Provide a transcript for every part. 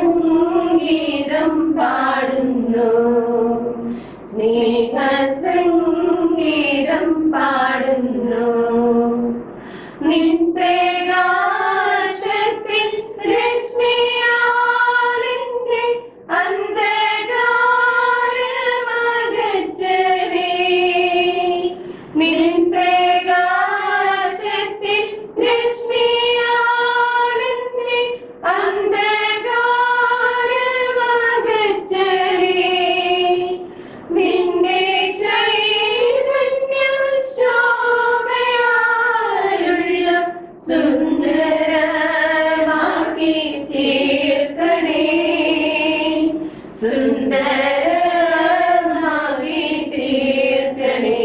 സ്നേഹസംഗീതം പാടുന്നു, സ്നേഹസംഗീതം പാടുന്നു. നിൻ പ്രകാശത്തിൽ രശ്മിയാലെന്റെ അന്ധകാരമകറ്റണേ. നിൻ പ്രകാശത്തിൽ രശ്മിയാലെന്റെ അന്ധകാരമകറ്റണേ. നിന്റെ ചൈതന്യം ശോഭയാലുള്ള സുന്ദരമാക്കി തീർക്കണേ, സുന്ദരമാക്കി തീർക്കണേ.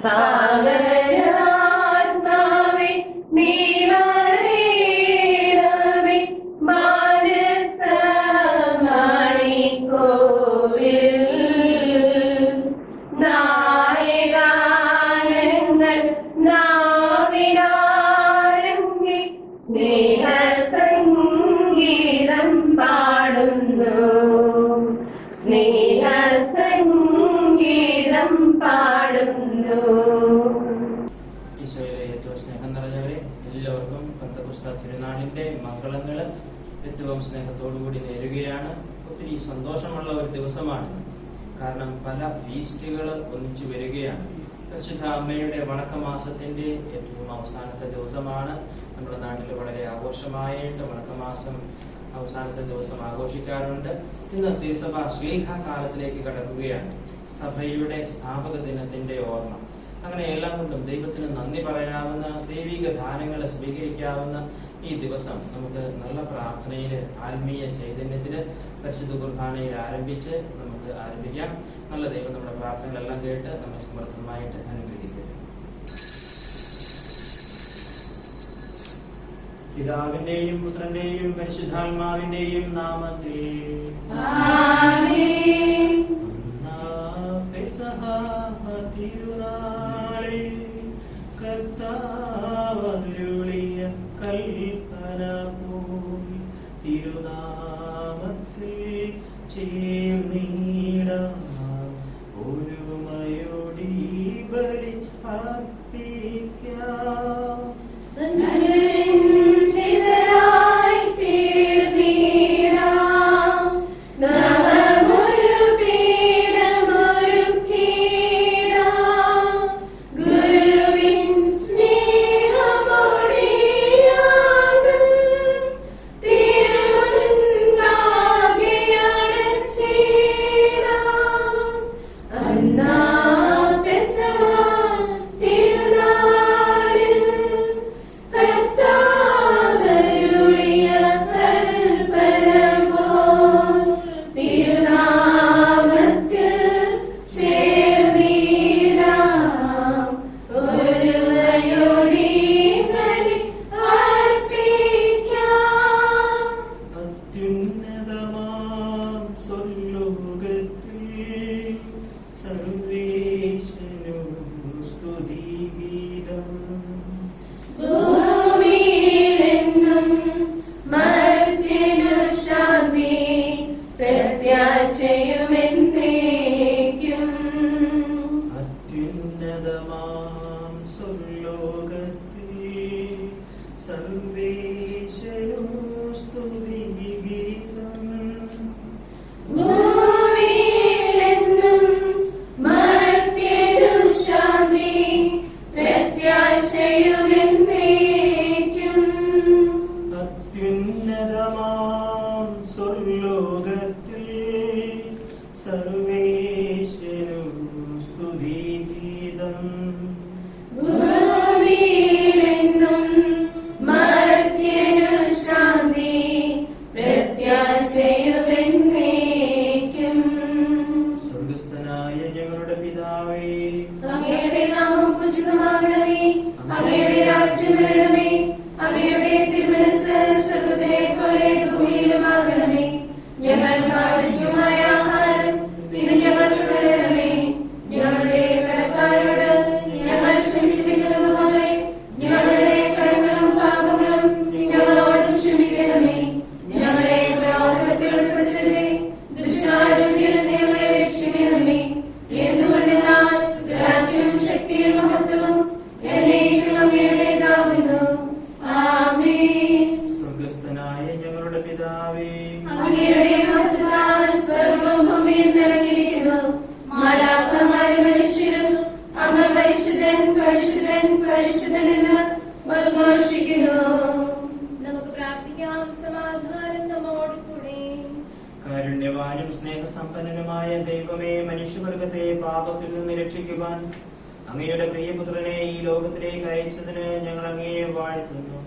പാവനാത്മാവേ നീ വരേണമേ, മാനസമണിക്കോവിൽ നായകാനങ്ങൾ നാവിലാരങ്ങി സ്നേഹസംഗീതം പാടുന്നു, സ്നേഹസംഗീതം പാടുന്നു. ഈശോയിലെ ഏറ്റവും സ്നേഹം നിറഞ്ഞവരെ, എല്ലാവർക്കും പെന്തക്കോസ്ത് തിരുനാളിന്റെ മംഗളങ്ങള് ഏറ്റവും സ്നേഹത്തോടുകൂടി നേരുകയാണ്. ഒത്തിരി സന്തോഷമുള്ള ഒരു ദിവസമാണ്. കാരണം പല ഫീസ്റ്റുകൾ ഒന്നിച്ചു വരികയാണ്. പരിശുദ്ധ അമ്മയുടെ വണക്കമാസത്തിന്റെ ഏറ്റവും അവസാനത്തെ ദിവസമാണ്. നമ്മുടെ നാട്ടിൽ വളരെ ആഘോഷമായിട്ട് വണക്കമാസം അവസാനത്തെ ദിവസം ആഘോഷിക്കാറുണ്ട്. ഇന്ന് തിരുസഭ ശ്ലീഹ കാലത്തിലേക്ക് കടക്കുകയാണ്. സഭയുടെ സ്ഥാപക ദിനത്തിന്റെ ഓർമ്മ. അങ്ങനെ എല്ലാം കൊണ്ടും ദൈവത്തിന് നന്ദി പറയാവുന്ന, ദൈവിക ദാനങ്ങൾ സ്വീകരിക്കാവുന്ന ഈ ദിവസം നമുക്ക് നല്ല പ്രാർത്ഥനയിൽ, ആത്മീയ ചൈതന്യത്തില് പരിശുദ്ധ കുർബാനയിൽ ആരംഭിച്ച് നമുക്ക് ആരംഭിക്കാം. നല്ല ദൈവം നമ്മുടെ പ്രാർത്ഥനകളെല്ലാം കേട്ട് നമ്മെ സമൃദ്ധമായിട്ട് അനുഗ്രഹിക്കട്ടെ. പിതാവിന്റെയും പുത്രന്റെയും പരിശുദ്ധാത്മാവിന്റെയും നാമത്തിൽ തിരുനാളിൽ കർത്താവരുളിയ കൽപ്പന പോയി തിരുനാമത്തിൽ ചേർന്നിടാം. ഒരുമയോടി ബലി അർപ്പിക്കാം. അത്യുന്നതമാം സ്വർലോകത്തിൽ സർവേ രാജ്യം വരണമേ. അങ്ങയുടെ തിരുമനസ്സ് സ്വർഗ്ഗത്തിലെ പോലെ ഭൂമിയിലുമാകണമേ. ഞങ്ങൾക്ക് ആവശ്യമായ ആഹാരം ഇന്ന് ഞങ്ങൾക്ക് തരണമേ. ഞങ്ങളുടെ കടക്കാരോട് ഞങ്ങൾ ക്ഷമിച്ചിരിക്കുന്നത് പോലെ ഞങ്ങളുടെ കടങ്ങളും പാപങ്ങളും ഞങ്ങളോട് ക്ഷമിക്കണമേ. ഞങ്ങളെ പ്രലോഭനത്തിൽ ഉൾപ്പെടുത്തരുതേ. ദുഷ്ടാരിൽ നിന്ന് ഞങ്ങളെ രക്ഷിക്കണമേ. എന്തുകൊണ്ടെന്നാൽ രാജ്യവും ശക്തിയും മഹത്വവും എന്നേക്കും അങ്ങയുടേതാകുന്നു. ആമേൻ. സ്വർഗ്ഗസ്ഥനായ ഞങ്ങളുടെ പിതാവേ, അങ്ങയുടെ മഹത്വത്താൽ സ്വർഗ്ഗവും ഭൂമിയും നിറഞ്ഞിരിക്കുന്നു. മാലാഖമാരും മനുഷ്യരും അങ്ങ് പരിശുദ്ധൻ പരിശുദ്ധൻ പരിശുദ്ധൻ എന്ന് ഉദ്ഘോഷിക്കുന്നു. നമുക്ക് പ്രാർത്ഥിക്കാം. സമാധാനം നമ്മോടുകൂടെ. കാരുണ്യവാനും സ്നേഹസമ്പന്നനുമായ ദൈവമേ, മനുഷ്യവർഗത്തെ പാപത്തിൽ നിന്ന് രക്ഷിക്കുവാൻ അങ്ങയുടെ പ്രിയപുത്രനെ ഈ ലോകത്തിലേക്ക് അയച്ചതിന് ഞങ്ങൾ അങ്ങയെ വാഴ്ത്തുന്നു.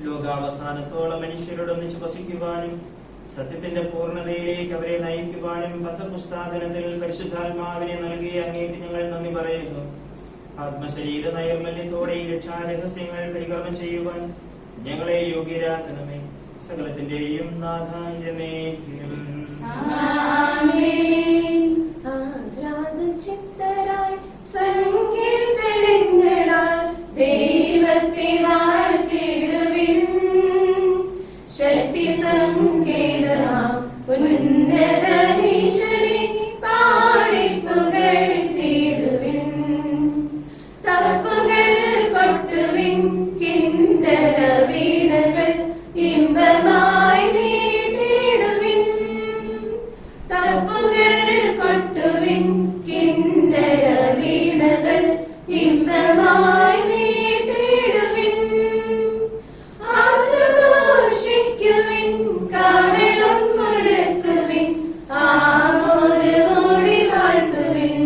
ലോകാവസാനത്തോളം മനുഷ്യരോടൊന്നിച്ച് വസിക്കുവാനും സത്യത്തിന്റെ പൂർണ്ണതയിലേക്ക് അവരെ നയിക്കുവാനും പന്തക്കുസ്താദിനത്തിൽ പരിശുദ്ധാത്മാവിനെ നൽകിയ അങ്ങേക്ക് ഞങ്ങൾ നന്ദി പറയുന്നു. ആത്മശരീര നൈർമല്യത്തോടെ ഈ രക്ഷാരഹസ്യങ്ങൾ പരികർമ്മം ചെയ്യുവാൻ ഞങ്ങളെ യോഗ്യരാക്കണമേ. സകലത്തിന്റെയും നാഥ എന്നേക്കും. ആമേൻ. ആഹ്ലാദചിത്തരായി സങ്കീർത്തനങ്ങളാൽ ദൈവത്തെ വാഴ്ത്തിടുവിൻ. ശക്തി സങ്കേതമാം ഉന്നതനീശ്വരി പാടിപ്പുകഴ്ത്തിടുവിൻ. തപ്പുകൾ കൊട്ടുവിൻ, കിന്നര വീണകൾ ഇമ്പമായി നീട്ടിടുവിൻ. തപ്പുകൾ കൊട്ടുവിൻ, കിന്നര വീണകൾ ഇമ്പമായി നീട്ടിടുവിൻ. ആഘോഷിക്കുവിൻ, കാഹളം മുഴക്കുവിൻ, ആമോദമോടെ വാഴ്ത്തുവിൻ.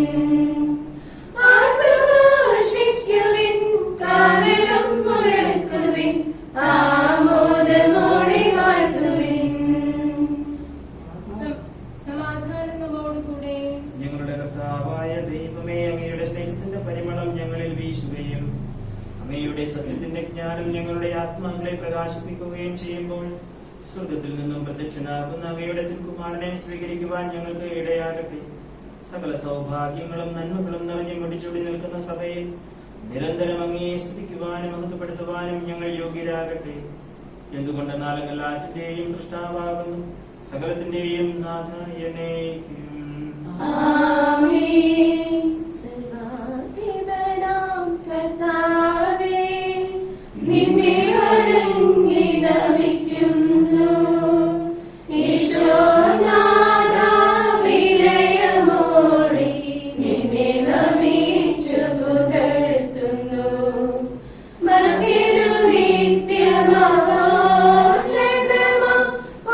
ആഘോഷിക്കുവിൻ, കാഹളം മുഴക്കുവിൻ, ആമോദമോടെ വാഴ്ത്തുവിൻ. സമാധാനം നമ്മോടുകൂടെ. ഞങ്ങളുടെ കർത്താവായ ദൈവമേ, അങ്ങയുടെ സ്നേഹത്തിന്റെ പരിമളം ഞങ്ങളിൽ വീശുകയും അങ്ങയുടെ സത്യത്തിന്റെ ജ്ഞാനം ഞങ്ങളുടെ ആത്മാക്കളെ പ്രകാശിപ്പിക്കുകയും ചെയ്യുമ്പോൾ സ്വർഗത്തിൽ നിന്നും പ്രത്യക്ഷനാകുന്ന അങ്ങയുടെ തിരുക്കുമാരനെ സ്വീകരിക്കുവാൻ ഞങ്ങൾക്ക് ഇടയാകട്ടെ. സകല സൗഭാഗ്യങ്ങളും നന്മകളും നിറഞ്ഞു മുടിച്ചൂടി നിൽക്കുന്ന സഭയിൽ നിരന്തരം അങ്ങയെ സ്തുതിക്കുവാനും മഹത്വപ്പെടുത്തുവാനും ഞങ്ങൾ യോഗ്യരാകട്ടെ. എന്തുകൊണ്ടെന്നാൽ അങ്ങ് എല്ലാറ്റിന്റെയും സൃഷ്ടാവാകുന്നു, സകലത്തിന്റെയും നാഥ എന്നേക്കും. ആമേൻ. സർവ്വാധിപനാം കർത്താവേ, നിന്നെ വണങ്ങി നമിക്കുന്നു. ഈശോനാഥാ, വിനയമോടെ നിന്നെ നമിച്ചു പുകഴ്ത്തുന്നു. മർത്യനു നിത്യമഹോന്നതമാം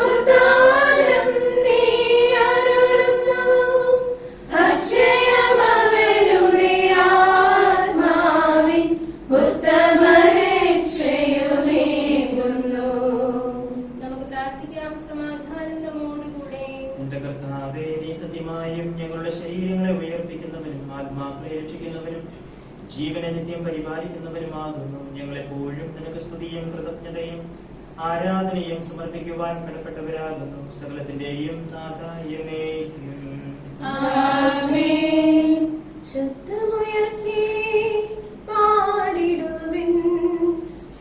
ഉദ്ധാനം നീ അരുളുന്നു. അക്ഷയമവരുടെ ആത്മാവിൻ ഉത്തമരക്ഷയുമേകുന്നു. നമുക്ക് പ്രാർത്ഥിക്കാം. സമാധാനം നമ്മോടുകൂടെ. എന്റെ കർത്താവേ, നീ സത്യമായും ഞങ്ങളുടെ ശരീരങ്ങളെ ഉയർപ്പിക്കുന്നവനും ആത്മാക്കളെ രക്ഷിക്കുന്നവനും ജീവനെ നിത്യം പരിപാലിക്കുന്നവനുമാകുന്നു. ഞങ്ങളെപ്പോഴും നിനക്ക് സ്തുതിയും കൃതജ്ഞതയും ആരാധനയും സമർപ്പിക്കുവാൻ കടപ്പെട്ടവരാകുന്നു. സകലത്തിന്റെയും നാഥ എന്നേക്കും. ആമേൻ. ശബ്ദമുയർത്തി പാടിടുവിൻ,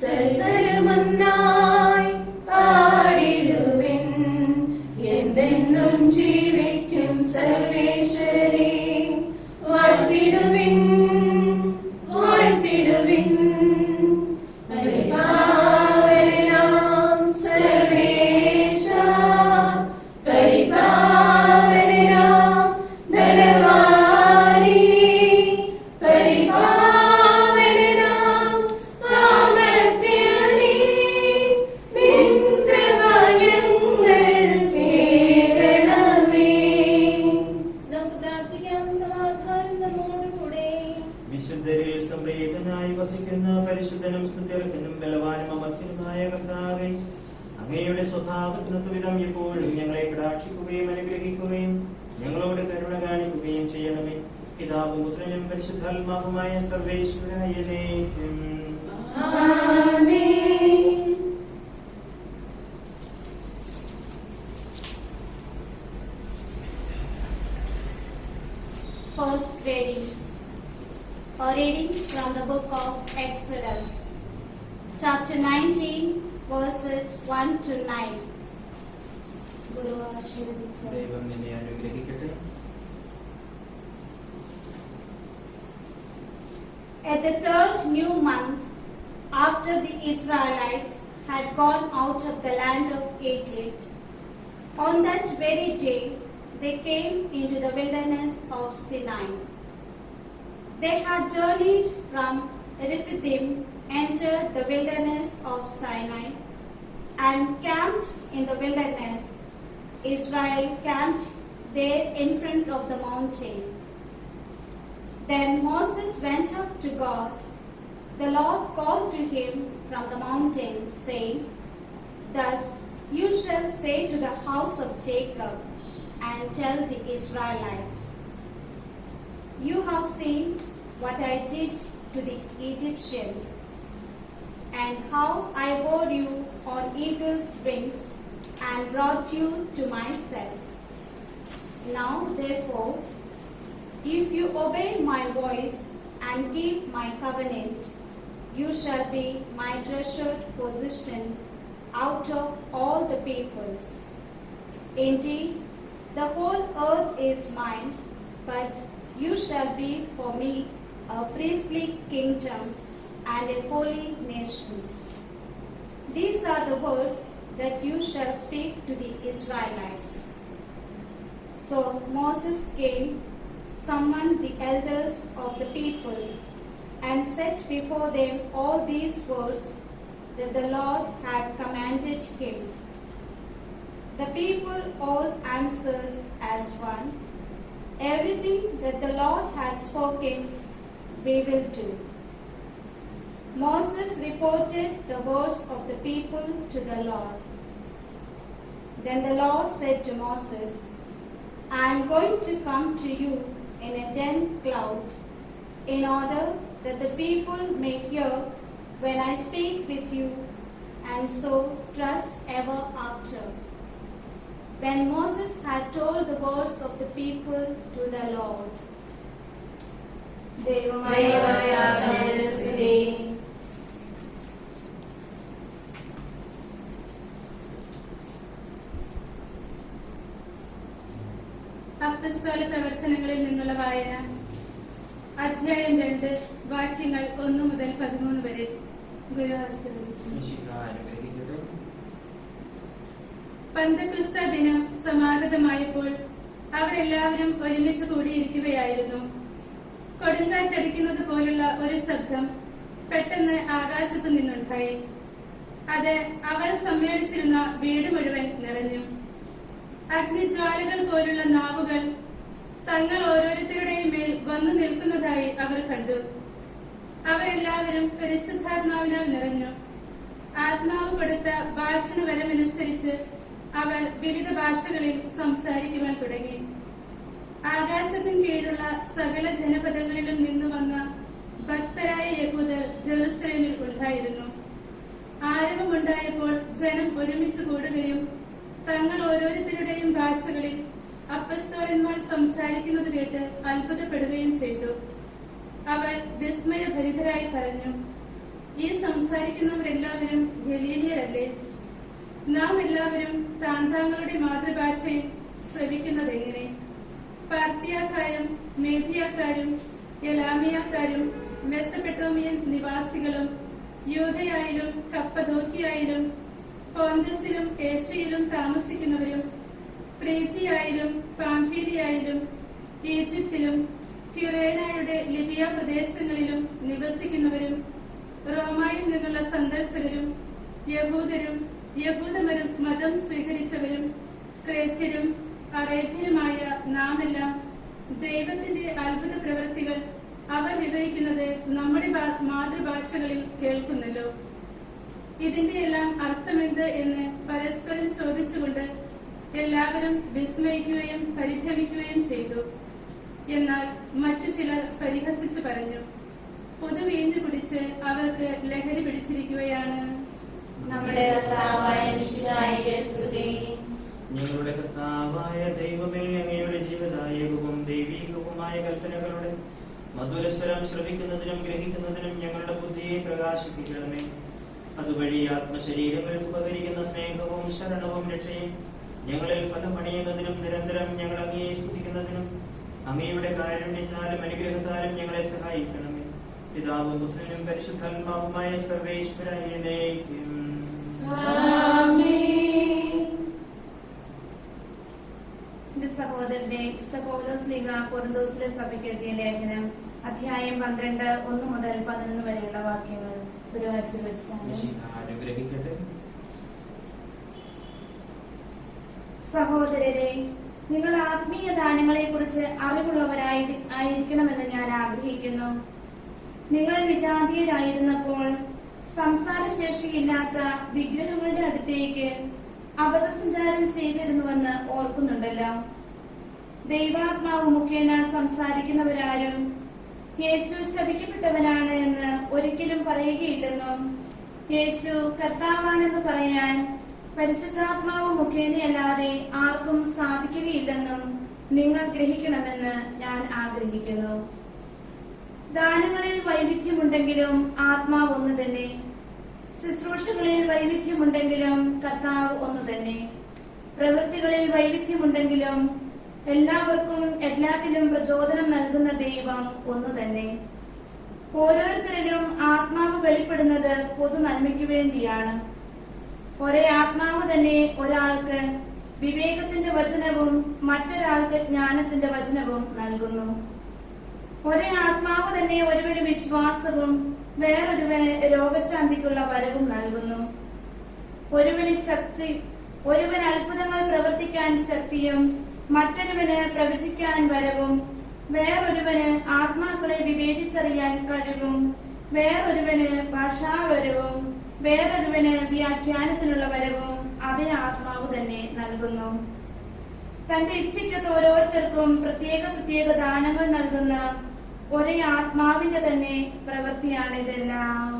സർവ്വരുമൊന്നായി പാടിടുവിൻ. എന്നെന്നും ജീവിക്കും സർവേശ്വരനെ വാഴ്ത്തിടുവിൻ, വാഴ്ത്തിടുവിൻ. പരിപാവനാം സർവേശ, പരിപാവനാം ധനവാനേ, പരിപാവനാം അമർത്യനേ, നിൻ കൃപ ഞങ്ങൾക്ക് കേൾക്കണമേ. നമുക്ക് പ്രാർത്ഥിക്കാം. സമാധാനം നമ്മോടുകൂടെ. വിശുദ്ധരിൽ സംപ്രീതനായി വസിക്കുന്ന പരിശുദ്ധനും സ്തുത്യർഹനും ബലവാനും അമർത്യനുമായ കർത്താവേ, അങ്ങയുടെ സ്വഭാവത്തിനൊത്ത വിധം എപ്പോഴും ഞങ്ങളെ കടാക്ഷിക്കുകയും അനുഗ്രഹിക്കുകയും ഞങ്ങളോട് കരുണ കാണിക്കുകയും ചെയ്യണമേ. പിതാവും പുത്രനും പരിശുദ്ധാത്മാവുമായ സർവേശ്വരായ എന്നേക്കും. ആമേൻ. First reading. A reading from the book of Exodus, chapter 19, verses 1 to 9. Guru ആശീർവദിച്ചു. ദൈവം നിന്നെ അനുഗ്രഹിക്കട്ടെ. At the third new month, after the Israelites had gone out of the land of Egypt, on that very day they came into the wilderness of Sinai. They had journeyed from Rephidim, entered the wilderness of Sinai, and camped in the wilderness. Israel camped there in front of the mountain. Then Moses went up to God. The Lord called to him from the mountain, saying, Thus you shall say to the house of Jacob, and tell the Israelites, You have seen what I did to the Egyptians, and how I bore you on eagle's wings and brought you to myself. Now therefore, if you obey my voice and keep my covenant, you shall be my treasured possession out of all the peoples. Indeed, the whole earth is mine, but you shall be for me a priestly kingdom and a holy nation. These are the words that you shall speak to the Israelites. So Moses came, summoned the elders of the people, and set before them all these words that the Lord had commanded him. The people all answered as one, Everything that the Lord had spoken, we will do. Moses reported the words of the people to the Lord. Then the Lord said to Moses, I am going to come to you in a dense cloud, in order that the people may hear when I speak with you, and so trust ever after. When Moses had told the words of the people to the Lord. ദൈവമായ സ്തുതി. അപ്പസ്തോല പ്രവർത്തനങ്ങളിൽ നിന്നുള്ള വായന. അധ്യായം 2, വാക്യങ്ങൾ 1 മുതൽ 13 വരെ. ഗുരു ആശീർവദിച്ചു. മിശിഹ അനുഗ്രഹിക്കട്ടെ. പന്തക്കുസ്ത ദിനം സമാഗതമായപ്പോൾ അവരെല്ലാവരും ഒരുമിച്ച് കൂടിയിരിക്കുകയായിരുന്നു. കൊടുങ്കാറ്റടിക്കുന്നത് പോലുള്ള ഒരു ശബ്ദം പെട്ടെന്ന് ആകാശത്തു നിന്നുണ്ടായി. അത് അവർ സമ്മേളിച്ചിരുന്ന വീട് മുഴുവൻ നിറഞ്ഞു. അഗ്നിജ്വാലകൾ പോലുള്ള നാവുകൾ തങ്ങൾ ഓരോരുത്തരുടെയും മേൽ വന്നു നിൽക്കുന്നതായി അവർ കണ്ടു. അവരെല്ലാവരും പരിശുദ്ധാത്മാവിനാൽ നിറഞ്ഞു. ആത്മാവ് കൊടുത്ത ഭാഷണവരമനുസരിച്ച് അവർ വിവിധ ഭാഷകളിൽ സംസാരിക്കുവാൻ തുടങ്ങി. ആകാശത്തിന് കീഴിലുള്ള സകല ജനപദങ്ങളിലും നിന്നു വന്ന ഭക്തരായ യഹൂദർ ജെറുസലേമിൽ ഉണ്ടായിരുന്നു. ആരവമുണ്ടായപ്പോൾ ജനം ഒരുമിച്ച് കൂടുകയും തങ്ങൾ ഓരോരുത്തരുടെയും ഭാഷകളിൽ അപ്പസ്തോലന്മാർ സംസാരിക്കുന്നത് കേട്ട് അത്ഭുതപ്പെടുകയും ചെയ്തു. അവർ വിസ്മയഭരിതരായി പറഞ്ഞു, ഈ സംസാരിക്കുന്നവരെല്ലാവരും ഗലീലിയരല്ലേ? നാം എല്ലാവരും താന്താങ്ങളുടെ മാതൃഭാഷയിൽ ശ്രവിക്കുന്നതെങ്ങനെ? പാർത്തിയാക്കാരും മേധിയാക്കാരും എലാമിയാക്കാരും മെസപ്പെട്ടോമിയൻ നിവാസികളും യൂദയായാലും കപ്പദോക്കിയായാലും പോന്തസിലും ഏഷ്യയിലും താമസിക്കുന്നവരും ഫ്രീജിയായാലും പാംഫീലിയായാലും ഈജിപ്തിലും കിറേനയുടെ ലിബിയ പ്രദേശങ്ങളിലും നിവസിക്കുന്നവരും റോമായിൽ നിന്നുള്ള സന്ദർശകരും യഹൂദരും യഹൂദമരും മതം സ്വീകരിച്ചവരും ക്രേത്യരും അറേബ്യരുമായ നാമെല്ലാം ദൈവത്തിന്റെ അത്ഭുത പ്രവൃത്തികൾ അവർ വിവരിക്കുന്നത് നമ്മുടെ മാതൃഭാഷകളിൽ കേൾക്കുന്നല്ലോ. ഇതിന്റെ എല്ലാം അർത്ഥമെന്ത് എന്ന് പരസ്പരം ചോദിച്ചുകൊണ്ട് എല്ലാവരും വിസ്മയിക്കുകയും പരിഭ്രമിക്കുകയും ചെയ്തു. എന്നാൽ മറ്റു ചിലർ പരിഹസിച്ചു പറഞ്ഞു, പൊതുവീഞ്ഞു കുടിച്ച് അവർക്ക് ലഹരി പിടിച്ചിരിക്കുകയാണ്. നമ്മുടെ കർത്താവായ മിശിഹായിക്ക് സ്തുതി. ഞങ്ങളുടെ കർത്താവായ ദൈവമേ, അങ്ങയുടെ ജീവദായകവും ദൈവീകവുമായ കൽപ്പനകളുടെ മധുരസ്വരം ശ്രവിക്കുന്നതിനും ഗ്രഹിക്കുന്നതിനും ഞങ്ങളുടെ ബുദ്ധിയെ പ്രകാശിപ്പിക്കണമേ. അതുവഴി ആത്മശരീരങ്ങൾക്ക് ഉപകരിക്കുന്ന സ്നേഹവും ശരണവും രക്ഷയും ഞങ്ങളിൽ ഫലമണിയുന്നതിനും നിരന്തരം ഞങ്ങൾ അങ്ങയെ സ്തുതിക്കുന്നതിനും അങ്ങയുടെ കാരുണ്യത്താലും അനുഗ്രഹത്താലും ഞങ്ങളെ സഹായിക്കണമേ. പിതാവും പുത്രനും പരിശുദ്ധാത്മാവുമായ സർവേശ്വരായ എന്നേക്കും. എന്റെ സഹോദരന്റെ പൗലോസ് ലീഗ കൊരിന്തോസിലെ സഭയ്ക്ക് എഴുതിയ ലേഖനം അധ്യായം 12 1 മുതൽ 11 വരെയുള്ള വാക്യങ്ങൾ ഒരു അനുഗ്രഹിക്കട്ടെ. സഹോദരരെ, നിങ്ങൾ ആത്മീയ ദാനങ്ങളെ കുറിച്ച് അറിവുള്ളവരായിരിക്കണമെന്ന് ഞാൻ ആഗ്രഹിക്കുന്നു. നിങ്ങൾ വിജാതീയരായിരുന്നപ്പോൾ സംസാരശേഷിയില്ലാത്ത വിഗ്രഹങ്ങളുടെ അടുത്തേക്ക് അബദ്ധസഞ്ചാരം ചെയ്തിരുന്നുവെന്ന് ഓർക്കുന്നുണ്ടല്ലോ. ദൈവാത്മാവ് മുഖേന സംസാരിക്കുന്നവരാരും യേശു ശപിക്കപ്പെട്ടവനാണ് എന്ന് ഒരിക്കലും പറയുകയില്ലെന്നും യേശു കർത്താവാണെന്ന് പറയാൻ പരിശുദ്ധാത്മാവ് മുഖേനയല്ലാതെ ആർക്കും സാധിക്കുകയില്ലെന്നും നിങ്ങൾ ഗ്രഹിക്കണമെന്ന് ഞാൻ ആഗ്രഹിക്കുന്നു. ദാനങ്ങളിൽ വൈവിധ്യമുണ്ടെങ്കിലും ആത്മാവ് ഒന്ന് തന്നെ. ശുശ്രൂഷകളിൽ വൈവിധ്യമുണ്ടെങ്കിലും കർത്താവ് ഒന്ന് തന്നെ. പ്രവൃത്തികളിൽ വൈവിധ്യമുണ്ടെങ്കിലും എല്ലാവർക്കും എല്ലാത്തിലും പ്രചോദനം നൽകുന്ന ദൈവം ഒന്ന് തന്നെ. ഓരോരുത്തരിലും ആത്മാവ് വെളിപ്പെടുന്നത് പൊതു നന്മയ്ക്ക് വേണ്ടിയാണ്. ഒരേ ആത്മാവ് തന്നെ ഒരാൾക്ക് വിവേകത്തിന്റെ വചനവും മറ്റൊരാൾക്ക് ജ്ഞാനത്തിന്റെ വചനവും നൽകുന്നു. ഒരേ ആത്മാവ് തന്നെ ഒരുവന് വിശ്വാസവും വേറൊരുവന് രോഗശാന്തിക്കുള്ള വരവും നൽകുന്നു. ഒരുവന് അത്ഭുതങ്ങൾ പ്രവർത്തിക്കാൻ ശക്തിയും മറ്റൊരുവന് പ്രവചിക്കാൻ വരവും വേറൊരുവന് ആത്മാക്കളെ വിവേചിച്ചറിയാൻ കഴിവും വേറൊരുവന് ഭാഷാവരവും വേറൊരുവന് വ്യാഖ്യാനത്തിനുള്ള വരവും അതേ ആത്മാവ് തന്നെ നൽകുന്നു. തന്റെ ഇച്ഛയ്ക്കത്ത് ഓരോരുത്തർക്കും പ്രത്യേക പ്രത്യേക ദാനങ്ങൾ നൽകുന്ന ഒരേ ആത്മാവിന്റെ തന്നെ പ്രവൃത്തിയാണിതെല്ലാം.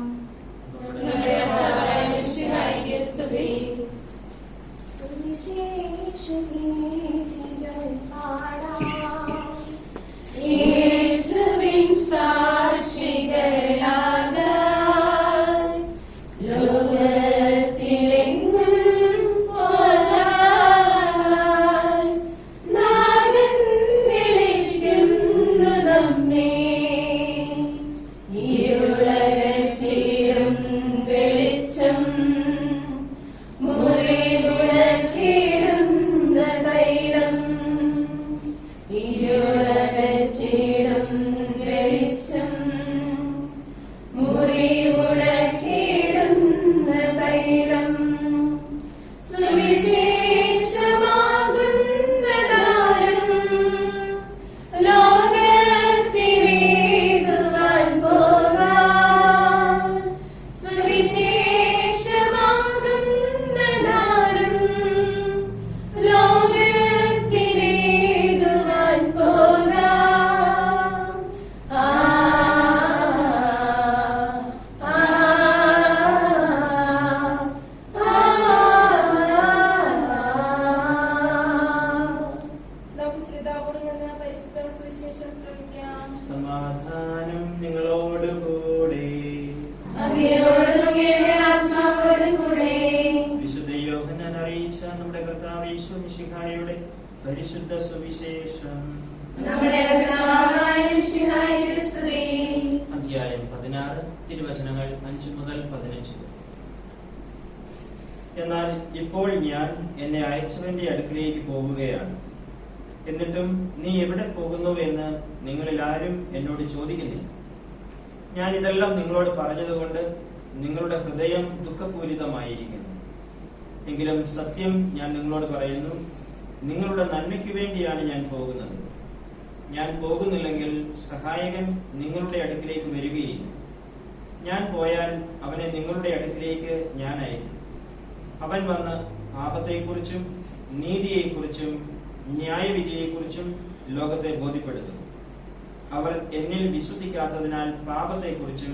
നമ്മുടെ കർത്താവായ മിശിഹായിക്ക് സ്തുതി. യേശുവിൻ സാക്ഷികളാകാൻ ലോകത്തിലെങ്ങും പോകാൻ നാഥൻ വിളിക്കുന്നു നമ്മെ. ഇരുളകറ്റിടും വെളിച്ചം മുറിവുണക്കിടുന്ന തൈലം. ഇരുളകറ്റിടും വെളിച്ചം മുറിവുണക്കിടുന്ന തൈലം. സുവിശേഷമാകുന്നതാരും ലോകത്തിലേകുവാൻ പോകാൻ. സുവിശേഷമാകുന്നതാരും ലോകത്തിലേകുവാൻ പോകാൻ. ആ ആ നമുക്ക് ശ്രീതാപൂരിൽ നിന്ന് പരിശുദ്ധ സുവിശേഷം ശ്രമിക്കാം. സമാധാനം നിങ്ങളോടുകൂടെ. അങ്ങയോടും അങ്ങയുടെ ആത്മാവോടും കൂടെ. വിശുദ്ധ യോഹന്നാൻ അറിയിച്ച നമ്മുടെ കർത്താവ് യേശു മിശിഹായുടെ പരിശുദ്ധ സുവിശേഷം. നമ്മുടെ കർത്താവായ മിശിഹായിക്ക് സ്തുതി. അധ്യായം 16 തിരുവചനങ്ങൾ 5 മുതൽ 15. എന്നാൽ ഇപ്പോൾ ഞാൻ എന്നെ അയച്ചവന്റെ അടുക്കിലേക്ക് പോവുകയാണ്. എന്നിട്ടും നീ എവിടെ പോകുന്നു എന്ന് നിങ്ങളിൽ ആരും എന്നോട് ചോദിക്കുന്നില്ല. ഞാൻ ഇതെല്ലാം നിങ്ങളോട് പറഞ്ഞതുകൊണ്ട് നിങ്ങളുടെ ഹൃദയം ദുഃഖപൂരിതമായിരിക്കുന്നു. എങ്കിലും സത്യം ഞാൻ നിങ്ങളോട് പറയുന്നു, നിങ്ങളുടെ നന്മയ്ക്ക് വേണ്ടിയാണ് ഞാൻ പോകുന്നത്. ഞാൻ പോകുന്നില്ലെങ്കിൽ സഹായകൻ നിങ്ങളുടെ അടുക്കിലേക്ക് വരികയില്ല. ഞാൻ പോയാൽ അവനെ നിങ്ങളുടെ അടുക്കിലേക്ക് ഞാൻ അയക്കും. അവൻ വന്ന് പാപത്തെക്കുറിച്ചും നീതിയെക്കുറിച്ചും ന്യായവിധിയെക്കുറിച്ചും ലോകത്തെ ബോധ്യപ്പെടുത്തും. അവർ എന്നിൽ വിശ്വസിക്കാത്തതിനാൽ പാപത്തെക്കുറിച്ചും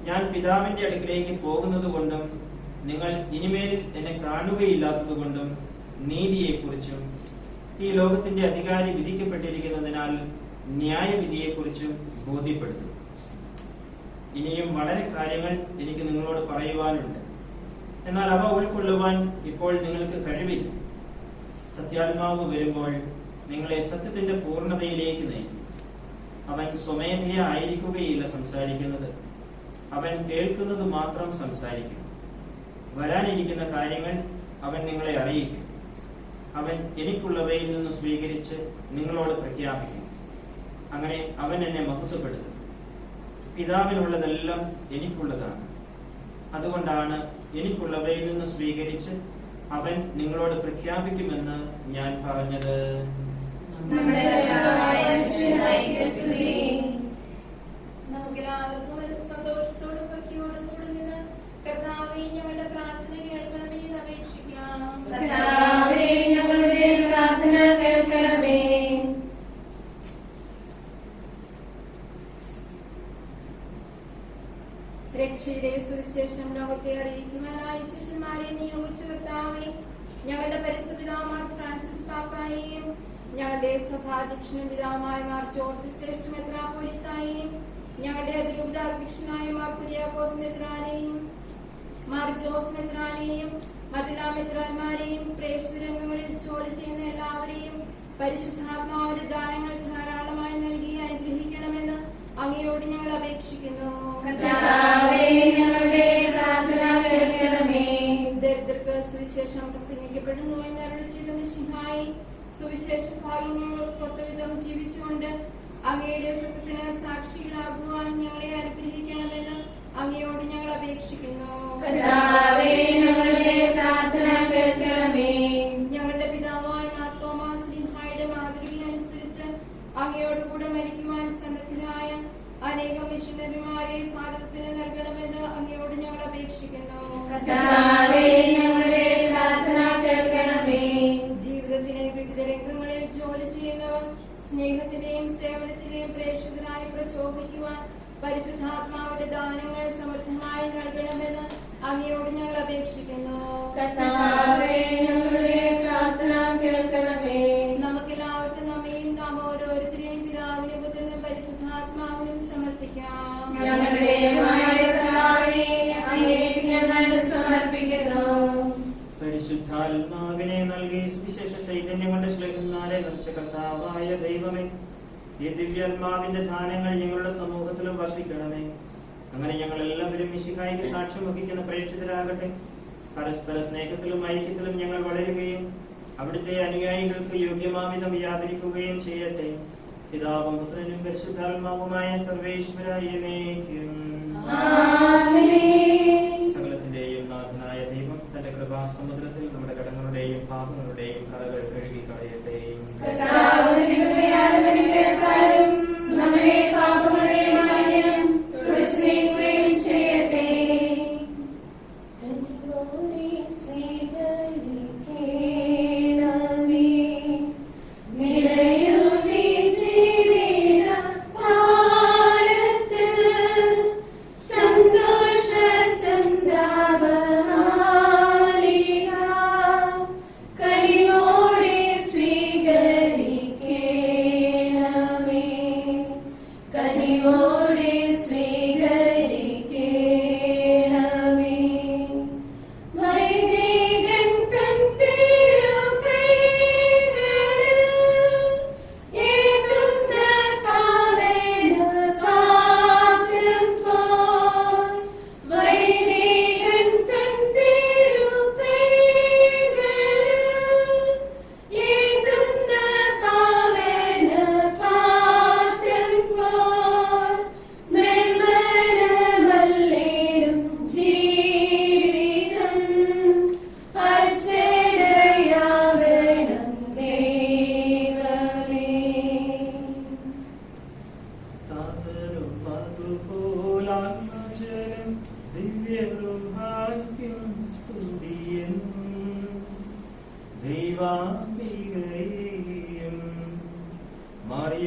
ഞാൻ പിതാവിന്റെ അടുക്കിലേക്ക് പോകുന്നതുകൊണ്ടും നിങ്ങൾ ഇനിമേൽ എന്നെ കാണുകയില്ലാത്തതുകൊണ്ടും നീതിയെക്കുറിച്ചും ഈ ലോകത്തിന്റെ അധികാരി വിധിക്കപ്പെട്ടിരിക്കുന്നതിനാൽ ന്യായവിധിയെക്കുറിച്ചും ബോധ്യപ്പെടുന്നു. ഇനിയും വളരെ കാര്യങ്ങൾ എനിക്ക് നിങ്ങളോട് പറയുവാനുണ്ട്, എന്നാൽ അവ ഉൾക്കൊള്ളുവാൻ ഇപ്പോൾ നിങ്ങൾക്ക് കഴിവില്ല. സത്യാത്മാവ് വരുമ്പോൾ നിങ്ങളെ സത്യത്തിന്റെ പൂർണ്ണതയിലേക്ക് നയിക്കും. അവൻ സ്വമേധയാ ആയിരിക്കുകയില്ല സംസാരിക്കുന്നത്, അവൻ കേൾക്കുന്നത് മാത്രം സംസാരിക്കും. വരാനിരിക്കുന്ന കാര്യങ്ങൾ അവൻ നിങ്ങളെ അറിയിക്കും. അവൻ എനിക്കുള്ളവയിൽ നിന്ന് സ്വീകരിച്ച് നിങ്ങളോട് പ്രഖ്യാപിക്കും. അങ്ങനെ അവൻ എന്നെ മഹത്വപ്പെടുത്തും. പിതാവിനുള്ളതെല്ലാം എനിക്കുള്ളതാണ്. അതുകൊണ്ടാണ് എനിക്കുള്ളവയിൽ നിന്ന് സ്വീകരിച്ച് അവൻ നിങ്ങളോട് പ്രഖ്യാപിക്കുമെന്ന് ഞാൻ പറഞ്ഞത്. നമ്മുടെ കർത്താവായ യേശുവിനെ സ്തുതി. നമുക്കെല്ലാവർക്കും സന്തോഷത്തോടും ഭക്തിയോടും കൂടി നിന്ന് കർത്താവേ ഞങ്ങളുടെ പ്രാർത്ഥന കേൾക്കണമേ എന്ന് അപേക്ഷിക്കാം. കർത്താവേ, ഞങ്ങളുടെ പ്രാർത്ഥന കേൾക്കണമേ. രക്ഷയുടെ സുവിശേഷം ലോകത്തെ അറിയിക്കുവാനായി ശിഷ്യന്മാരെ നിയോഗിച്ച കർത്താവേ, ഞങ്ങളുടെ പരിശുദ്ധ പിതാവായ ഫ്രാൻസിസ് പാപ്പായെയും ഞങ്ങളുടെ സഭാധ്യക്ഷനും പിതാവുമായ മാർ ജോർജ് ശ്രേഷ്ഠ മെത്രാപ്പോലീത്തായെയും ഞങ്ങളുടെ അതിരൂപതാധ്യക്ഷനായ മാർ കുര്യാക്കോസ് മെത്രാനെയും മാർ ജോസ് മെത്രാനെയും മറ്റെല്ലാ മെത്രാന്മാരെയും പ്രേക്ഷിത രംഗങ്ങളിൽ ജോലി ചെയ്യുന്ന എല്ലാവരെയും പരിശുദ്ധാത്മാവിന്റെ ദാനങ്ങൾ ധാരാളമായി നൽകി അനുഗ്രഹിക്കണമെന്ന് അങ്ങയോട് ഞങ്ങൾ അപേക്ഷിക്കുന്നു. കർത്താവേ, ഞങ്ങളുടെ പ്രാർത്ഥന കേൾക്കണമേ. ദരിദ്രർക്ക് സുവിശേഷം പ്രസംഗിക്കപ്പെടുന്നു എന്ന് അരുളി ചെയ്ത മിശിഹായി, സുവിശേഷ ഭാഗ്യങ്ങൾ കൊത്തവിധം ജീവിച്ചുകൊണ്ട് അങ്ങയുടെ സത്യത്തിന് സാക്ഷികളാകുവാൻ ഞങ്ങളെ അനുഗ്രഹിക്കണമെന്ന് അങ്ങയോട് ഞങ്ങൾ അപേക്ഷിക്കുന്നു. കർത്താവേ, ഞങ്ങളുടെ പ്രാർത്ഥന കേൾക്കണമേ. ഞങ്ങളുടെ പിതാവായ മാർ തോമാസ് ശ്ലീഹായുടെ മാതൃക അനുസരിച്ച് അങ്ങയോടുകൂടെ മരിക്കുവാൻ സന്നദ്ധരായ അനേകം മിഷണറിമാരെ ഭാരതത്തിന് നൽകണമെന്ന് അങ്ങയോട് ഞങ്ങൾ അപേക്ഷിക്കുന്നു. കർത്താവേ, ഞങ്ങളുടെ പ്രാർത്ഥന കേൾക്കണമേ. ജീവിതത്തിലെ വിവിധ രംഗങ്ങളിൽ ജോലി ചെയ്യുന്നവർ സ്നേഹത്തിന്റെയും സേവനത്തിന്റെയും പ്രേക്ഷിതരായി പ്രശോഭിക്കുവാൻ പരിശുദ്ധാത്മാവിന്റെ ദാനങ്ങൾ സമൃദ്ധമായി നൽകണമെന്ന് അങ്ങയോട് ഞങ്ങൾ അപേക്ഷിക്കുന്നു. കർത്താവേ, ഞങ്ങളുടെ പ്രാർത്ഥന കേൾക്കണമേ. നമുക്കെല്ലാവർക്കും നമ്മയും നാം ഓരോരുത്തരെയും പിതാവിനും പുത്രനും പരിശുദ്ധാത്മാവിനും സമർപ്പിക്കാം. ഞങ്ങളുടെ കർത്താവേ, അങ്ങേക്ക് ഞങ്ങൾ സമർപ്പിക്കുന്നു. പരിശുദ്ധാത്മാവിനെ നൽകി സുവിശേഷ ചൈതന്യം കൊണ്ട് ശ്ലേഖനാലെ നിറച്ച കർത്താവായ ദൈവമേ, ഈ ദിവ്യാത്മാവിന്റെ ദാനങ്ങൾ ഞങ്ങളുടെ സമൂഹത്തിലും വർഷിക്കണമേ. അങ്ങനെ ഞങ്ങൾ എല്ലാവരും മിശിഹായിക്ക് സാക്ഷ്യം വഹിക്കുന്ന പ്രേക്ഷിതരാകട്ടെ. പരസ്പര സ്നേഹത്തിലും ഐക്യത്തിലും ഞങ്ങൾ വളരുകയും അവിടുത്തെ അനുയായികൾക്ക് യോഗ്യമാവിധം വ്യാപരിക്കുകയും ചെയ്യട്ടെ. പിതാവും പുത്രനും പരിശുദ്ധാത്മാവുമായ സർവേശ്വരായേക്കും. സകലത്തിന്റെയും നാഥനായ ദൈവം തന്റെ കൃപാസമുദ്രത്തിൽ നമ്മുടെ കടങ്ങളുടെയും പാപങ്ങളുടെയും കറകൾ കഴുകി കളയട്ടെ. നമ്മുടെ പാപങ്ങളെ മാലിന്യം തുടച്ചു നീക്കുകയും ചെയ്യട്ടെ. സ്വീകരിക്കണമേ നിറയുമീ ജീവിത കാലത്തിൽ സന്തോഷ സന്താപമാലിക കനിവോടെ സ്വീകരിക്കണമേ.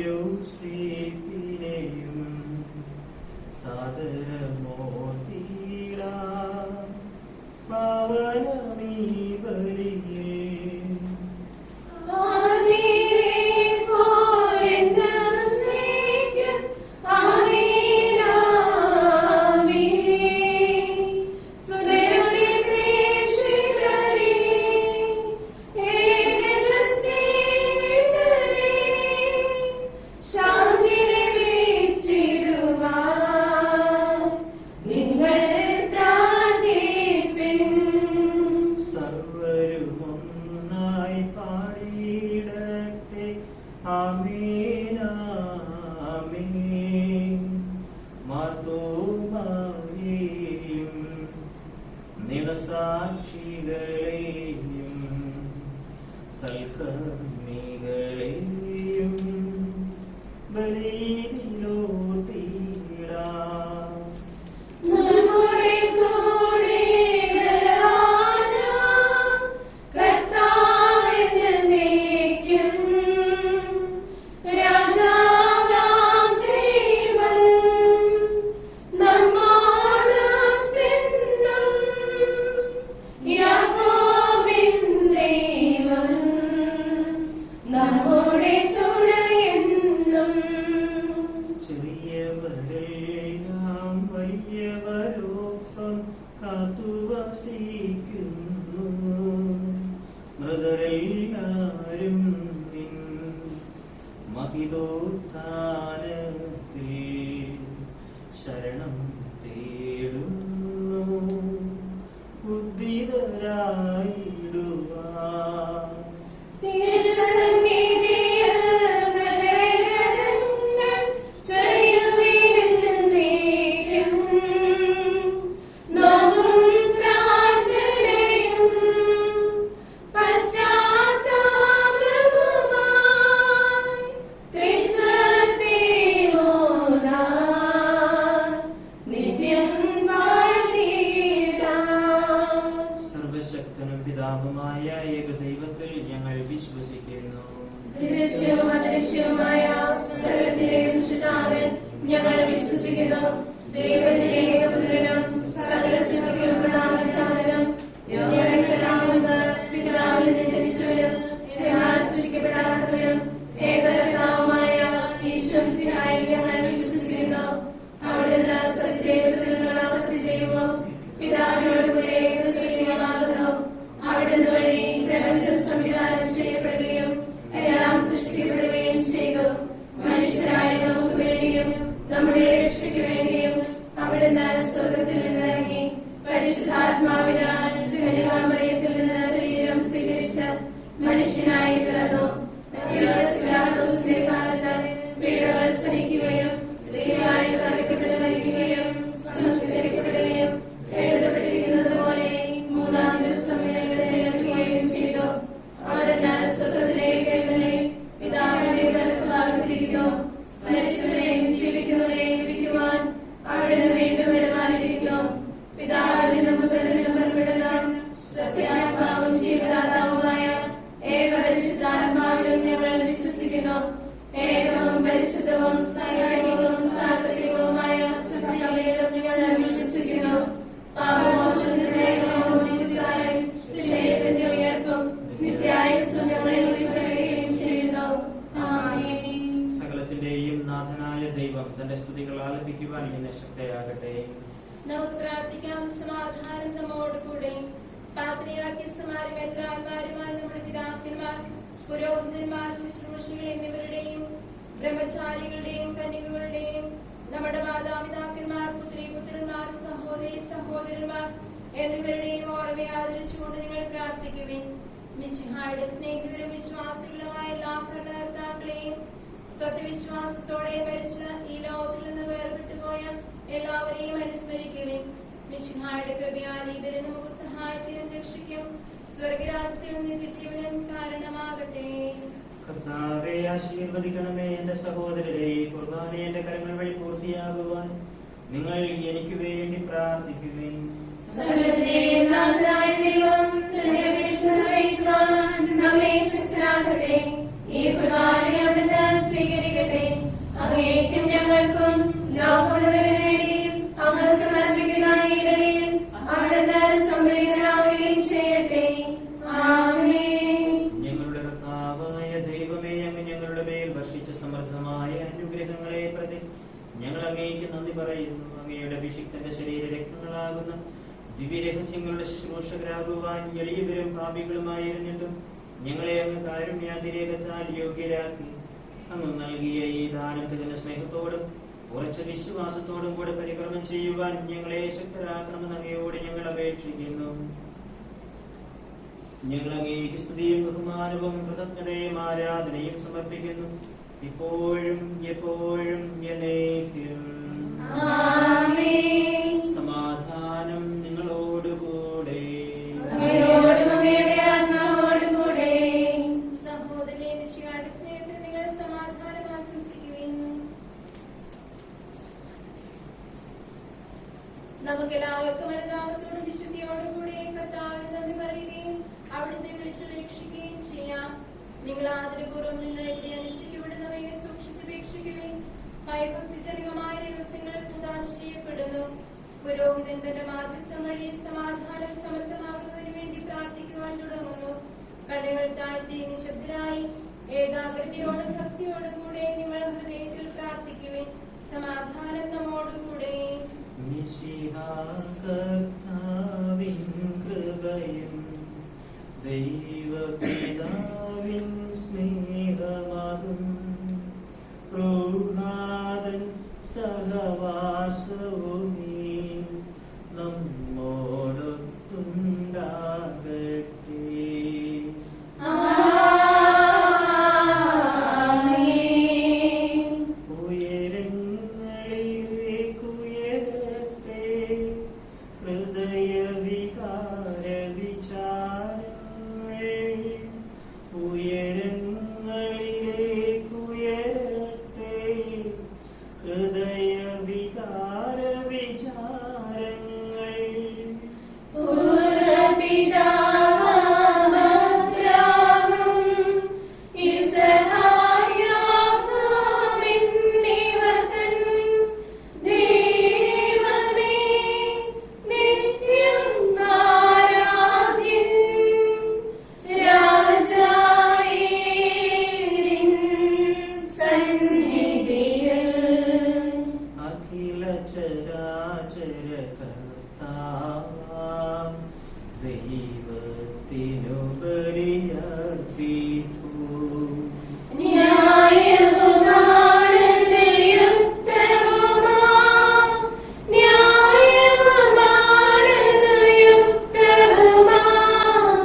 യോസേപ്പിനെയും സാദരമോർത്തിടാം. പാവനമീ ബലിയിൽ സർവരുമൊന്നായി പാടിയിടട്ടെ. ആമേൻ ആമേൻ. മാർത്തോമായെയും നിണസാക്ഷികളെയും സൽക്കർമ്മികളെയും ബലിയിലോർത്തിടാം. നമ്മുടെ കൂടെ വരാനാം കർത്താവെന്നേക്കും രാജാവാം ദൈവം നമ്മോടൊത്തെന്നും. യാക്കോബിൻ ദൈവം നമ്മുടെ തുണയെന്നും. ചെറിയവരെല്ലാം വലിയവരോപ്പം കാത്തുവസിക്കുന്നു. മൃതരെല്ലാരും നിൻ മഹിതോത്ഥാനത്തിൽ ശരണം തേടുന്നു. ഉദ്ധിതരായിടുവാൻ തിരുസന്നിധിയിൽ ഹൃദയങ്ങൾ ചൊരിയുവിനെന്നേക്കും. നോവും പ്രാർത്ഥനയും പശ്ചാത്താപവുമായി ത്രിത്വത്തെ ഓതാൻ നിത്യം വാഴ്ത്തിയിടാം. സർവശക്തനും പിതാവുമായ ഏകദൈവത്തിൽ ഞങ്ങൾ വിശ്വസിക്കുന്നു. ദൃശ്യവും അദൃശ്യവുമായ സകലത്തിലെ സൃഷ്ടാവൻ ഞങ്ങൾ വിശ്വസിക്കുന്നു. ദൈവത്തിന്റെ ഏകപുത്രനും സകല സൃഷ്ടികൾക്കുള്ള ആദിജാതനും യോഗ്യനാകുന്ന പിതാവിൽ നിന്ന് ജനിച്ചവനും എന്നാൽ സൃഷ്ടിക്കപ്പെടാത്തവനും ഏകകർത്താവുമായ ഈശ്വരനായി ഞങ്ങൾ വിശ്വസിക്കുന്നു. അവിടുന്ന് സത്യദൈവത്തിലുള്ള സത്യദൈവവും പിതാവിനോടുകൂടെ ഏകദൈവമാകുന്നു. അവിടുന്ന് വഴി പ്രപഞ്ചം സംവിധാനം ചെയ്യപ്പെടുകയും എല്ലാം സൃഷ്ടിക്കപ്പെടുകയും ചെയ്തു. മനുഷ്യരായ നമുക്ക് വേണ്ടിയും നമ്മുടെ രക്ഷയ്ക്ക് വേണ്ടിയും അവിടുന്ന് സ്വർഗത്തിൽ നിന്ന് ഇറങ്ങി പരിശുദ്ധാത്മാവിനാൽ കന്യകാമറിയത്തിൽ നിന്ന് ശരീരം സ്വീകരിച്ച് മനുഷ്യനായി പിറന്നു. പിലാത്തോസിന്റെ കാലത്ത് പീഡകൾ സഹിക്കുകയും സ്ത്രീയായി തറയ്ക്കപ്പെട്ട് മരിക്കുകയും സംസ്കരിക്കപ്പെടുകയും എഴുതപ്പെട്ടിരിക്കുന്നത് പോലെ മൂന്നാം ദിവസം എഴുന്നേൽക്കുകയും ചെയ്തു. അവിടുന്ന് സ്വർഗത്തിലേക്ക് എഴുന്നള്ളി പിതാവിന്റെ വലത്തുഭാഗത്തിരിക്കുന്നു. മരിച്ചവരെയും ജീവിക്കുന്നവരെയും വിധിക്കുവാൻ അവിടുന്ന് വീണ്ടും വരുവാനിരിക്കുന്നു. പിതാവിൽ നിന്നും പുത്രനിൽ നിന്നും പുറപ്പെടുന്ന സത്യാത്മാവും ജീവദാതാവുമായ ഏകപരിശുദ്ധാത്മാവിലും ഞങ്ങൾ വിശ്വസിക്കുന്നു. ഏകവും പരിശുദ്ധവും സൈനികവും സാർവത്രികവുമായ സഭയിലും ഞങ്ങൾ വിശ്വസിക്കുന്നു. പാപമോചനത്തിന്റെ നിത്യമായ ശരീരത്തിന്റെ ഉയർപ്പും നിത്യായുസ്സും ഞങ്ങളെ വിളിക്കുകയും ചെയ്യുന്നു. ആമേൻ. സകലത്തിന്റെയും നാഥനായ ദൈവം തന്റെ സ്തുതികൾ ആലപിക്കുവാൻ എന്നെ ശക്തയാകട്ടെ. നമുക്ക് പ്രാർത്ഥിക്കാം. സമാധാനം നമ്മോടുകൂടെ. പാത്രിയാർക്കിസ്മാരും മെത്രാന്മാരുമായ നമ്മുടെ പിതാക്കന്മാർ, പുരോഹിതന്മാർ, ശുശ്രൂഷികൾ എന്നിവരുടെയും ബ്രഹ്മചാരികളുടെയും കന്യകകളുടെയും നമ്മുടെ മാതാപിതാക്കന്മാർ, പുത്രി പുത്രന്മാർ, സഹോദരി സഹോദരന്മാർ എന്നിവരുടെയും ഓർമ്മയെ ആദരിച്ചുകൊണ്ട് നിങ്ങൾ പ്രാർത്ഥിക്കുവിൻ. മിശിഹായുടെ സ്നേഹിതരും വിശ്വാസികളുമായ എല്ലാ ഭരണകർത്താക്കളെയും സത്യവിശ്വാസത്തോടെ മരിച്ച് ഈ ലോകത്തിൽ നിന്ന് വേർപെട്ടുപോയ എല്ലാവരെയും അനുസ്മരിക്കുവിൻ. മിശിഹായുടെ കൃപയാൽ ഇവരെ നമുക്ക് സഹായത്തിനും രക്ഷിക്കും സ്വർഗരാജ്യത്തിനും നിത്യജീവനും കാരണമാകട്ടെ. കർത്താവെ ആശീർവദിക്കണമേ. എന്റെ സഹോദരരെ, ഈ കുർബാന എന്റെ കരങ്ങൾ വഴി പൂർത്തിയാകുവാൻ നിങ്ങൾ എനിക്ക് വേണ്ടി പ്രാർത്ഥിക്കുവിൻ. സകലത്തിന്റെയും നാഥനായ ദൈവം തന്റെ അപേക്ഷ നിറവേറ്റുവാൻ നമ്മെ ശക്തരാക്കട്ടെ. ഈ കുർബാന അവിടുന്ന് സ്വീകരിക്കട്ടെ. അങ്ങേക്കും ഞങ്ങൾക്കും ലോകമുഴുവനും വേണ്ടി അങ്ങ് സമർപ്പിക്കുന്ന ഈ ബലിയിൽ അവിടുന്ന് സംപ്രീതനാവുകയും ചെയ്യട്ടെ. ആമേൻ. ഞങ്ങളുടെ കർത്താവായ ദൈവമേ, അങ്ങ് ഞങ്ങളുടെ മേൽ വർഷിച്ച സമൃദ്ധമായ അനുഗ്രഹങ്ങളെ പ്രതി ഞങ്ങൾ അങ്ങേക്ക് നന്ദി പറയുന്നു. അങ്ങയുടെ അഭിഷിക്തന്റെ ശരീര രക്തങ്ങളാകുന്ന ദിവ്യരഹസ്യങ്ങളുടെ ശുശ്രൂഷകരാകുവാൻ എളിയവരും പാപികളുമായിരുന്നിട്ടും ഞങ്ങളെ അങ്ങ് കാരുണ്യാതിരേകത്താൽ യോഗ്യരാക്കി. അങ്ങ് നൽകിയ ഈ ദാനത്തിന് സ്നേഹത്തോടും ഉറച്ച വിശ്വാസത്തോടും കൂടെ പരിക്രമം ചെയ്യുവാൻ ഞങ്ങളെ ശക്തരാക്കണമെന്ന് അങ്ങയോട് ഞങ്ങൾ അപേക്ഷിക്കുന്നു. ഞങ്ങൾ അങ്ങേക്ക് സ്തുതിയും ബഹുമാനവും കൃതജ്ഞതയും ആരാധനയും സമർപ്പിക്കുന്നു, ഇപ്പോഴും എപ്പോഴും എന്നേക്കും. ആമേൻ. സമാധാനം നിങ്ങളോടുകൂടെ. അങ്ങയോടും അങ്ങയുടെ ആത്മാവോടും കൂടെ. സഹോദരനെ മിശിഹായുടെ സ്നേഹത്തിൽ നിങ്ങൾ സമാധാനം ആശംസിക്കുവിൻ. നമുക്കെല്ലാവർക്കും അനുതാപത്തോടും വിശുദ്ധിയോടും കൂടി കർത്താവിന് നന്ദി പറയുകയും അവിടുത്തെ വിളിച്ചപേക്ഷിക്കുകയും ചെയ്യാം. നിങ്ങൾ ആദരപൂർവ്വം നിങ്ങൾ എവിടെ അനുഷ്ഠിക്കപ്പെടുന്നവയെ സൂക്ഷിച്ചപേക്ഷിക്കുകയും ഭയഭക്തിജനകമായ രഹസ്യങ്ങൾ ഉദാശ്രയപ്പെടുന്നു. പുരോഹിതൻ തന്റെ മാധ്യസ്ഥം വഴി സമാധാനം സമർത്ഥമാകുന്നതിന് വേണ്ടി പ്രാർത്ഥിക്കുവാൻ തുടങ്ങുന്നു. കണ്ണുകൾ താഴ്ത്തി നിശബ്ദരായി ഏകാഗ്രതയോടും ഭക്തിയോടും കൂടെ നിങ്ങൾ ഹൃദയത്തിൽ പ്രാർത്ഥിക്കുവിൻ. സമാധാനം നമ്മോടുകൂടെ. മിശിഹാകർത്താവിൻ കൃപയും ദൈവപിതാവിൻ സ്നേഹമതും റൂഹാദൻ സഹവാസവുമീ നമ്മോടൊത്തുണ്ടാകട്ടെ. ഉയരങ്ങളിലേക്കുയരട്ടെ ഹൃദയവികാര വിചാരങ്ങൾ. ഉയരങ്ങളിലേക്കുയരട്ടെ ഹൃദയവികാര വിചാരങ്ങൾ. പൂർവ്വപിതാവാം ഇസ്ഹായാക്കും എന്നിവതൻ ദൈവമേ നിത്യം ആരാധ്യൻ. രാജാവേ നിൻ സന്നിധിയിൽ അഖില ചരാചര കർത്താവാം ദൈവത്തിനു ബലിയർപ്പിപ്പൂ. ന്യായവുമാണ് യുക്തവുമാം, ന്യായവുമാണ് യുക്തവുമാം,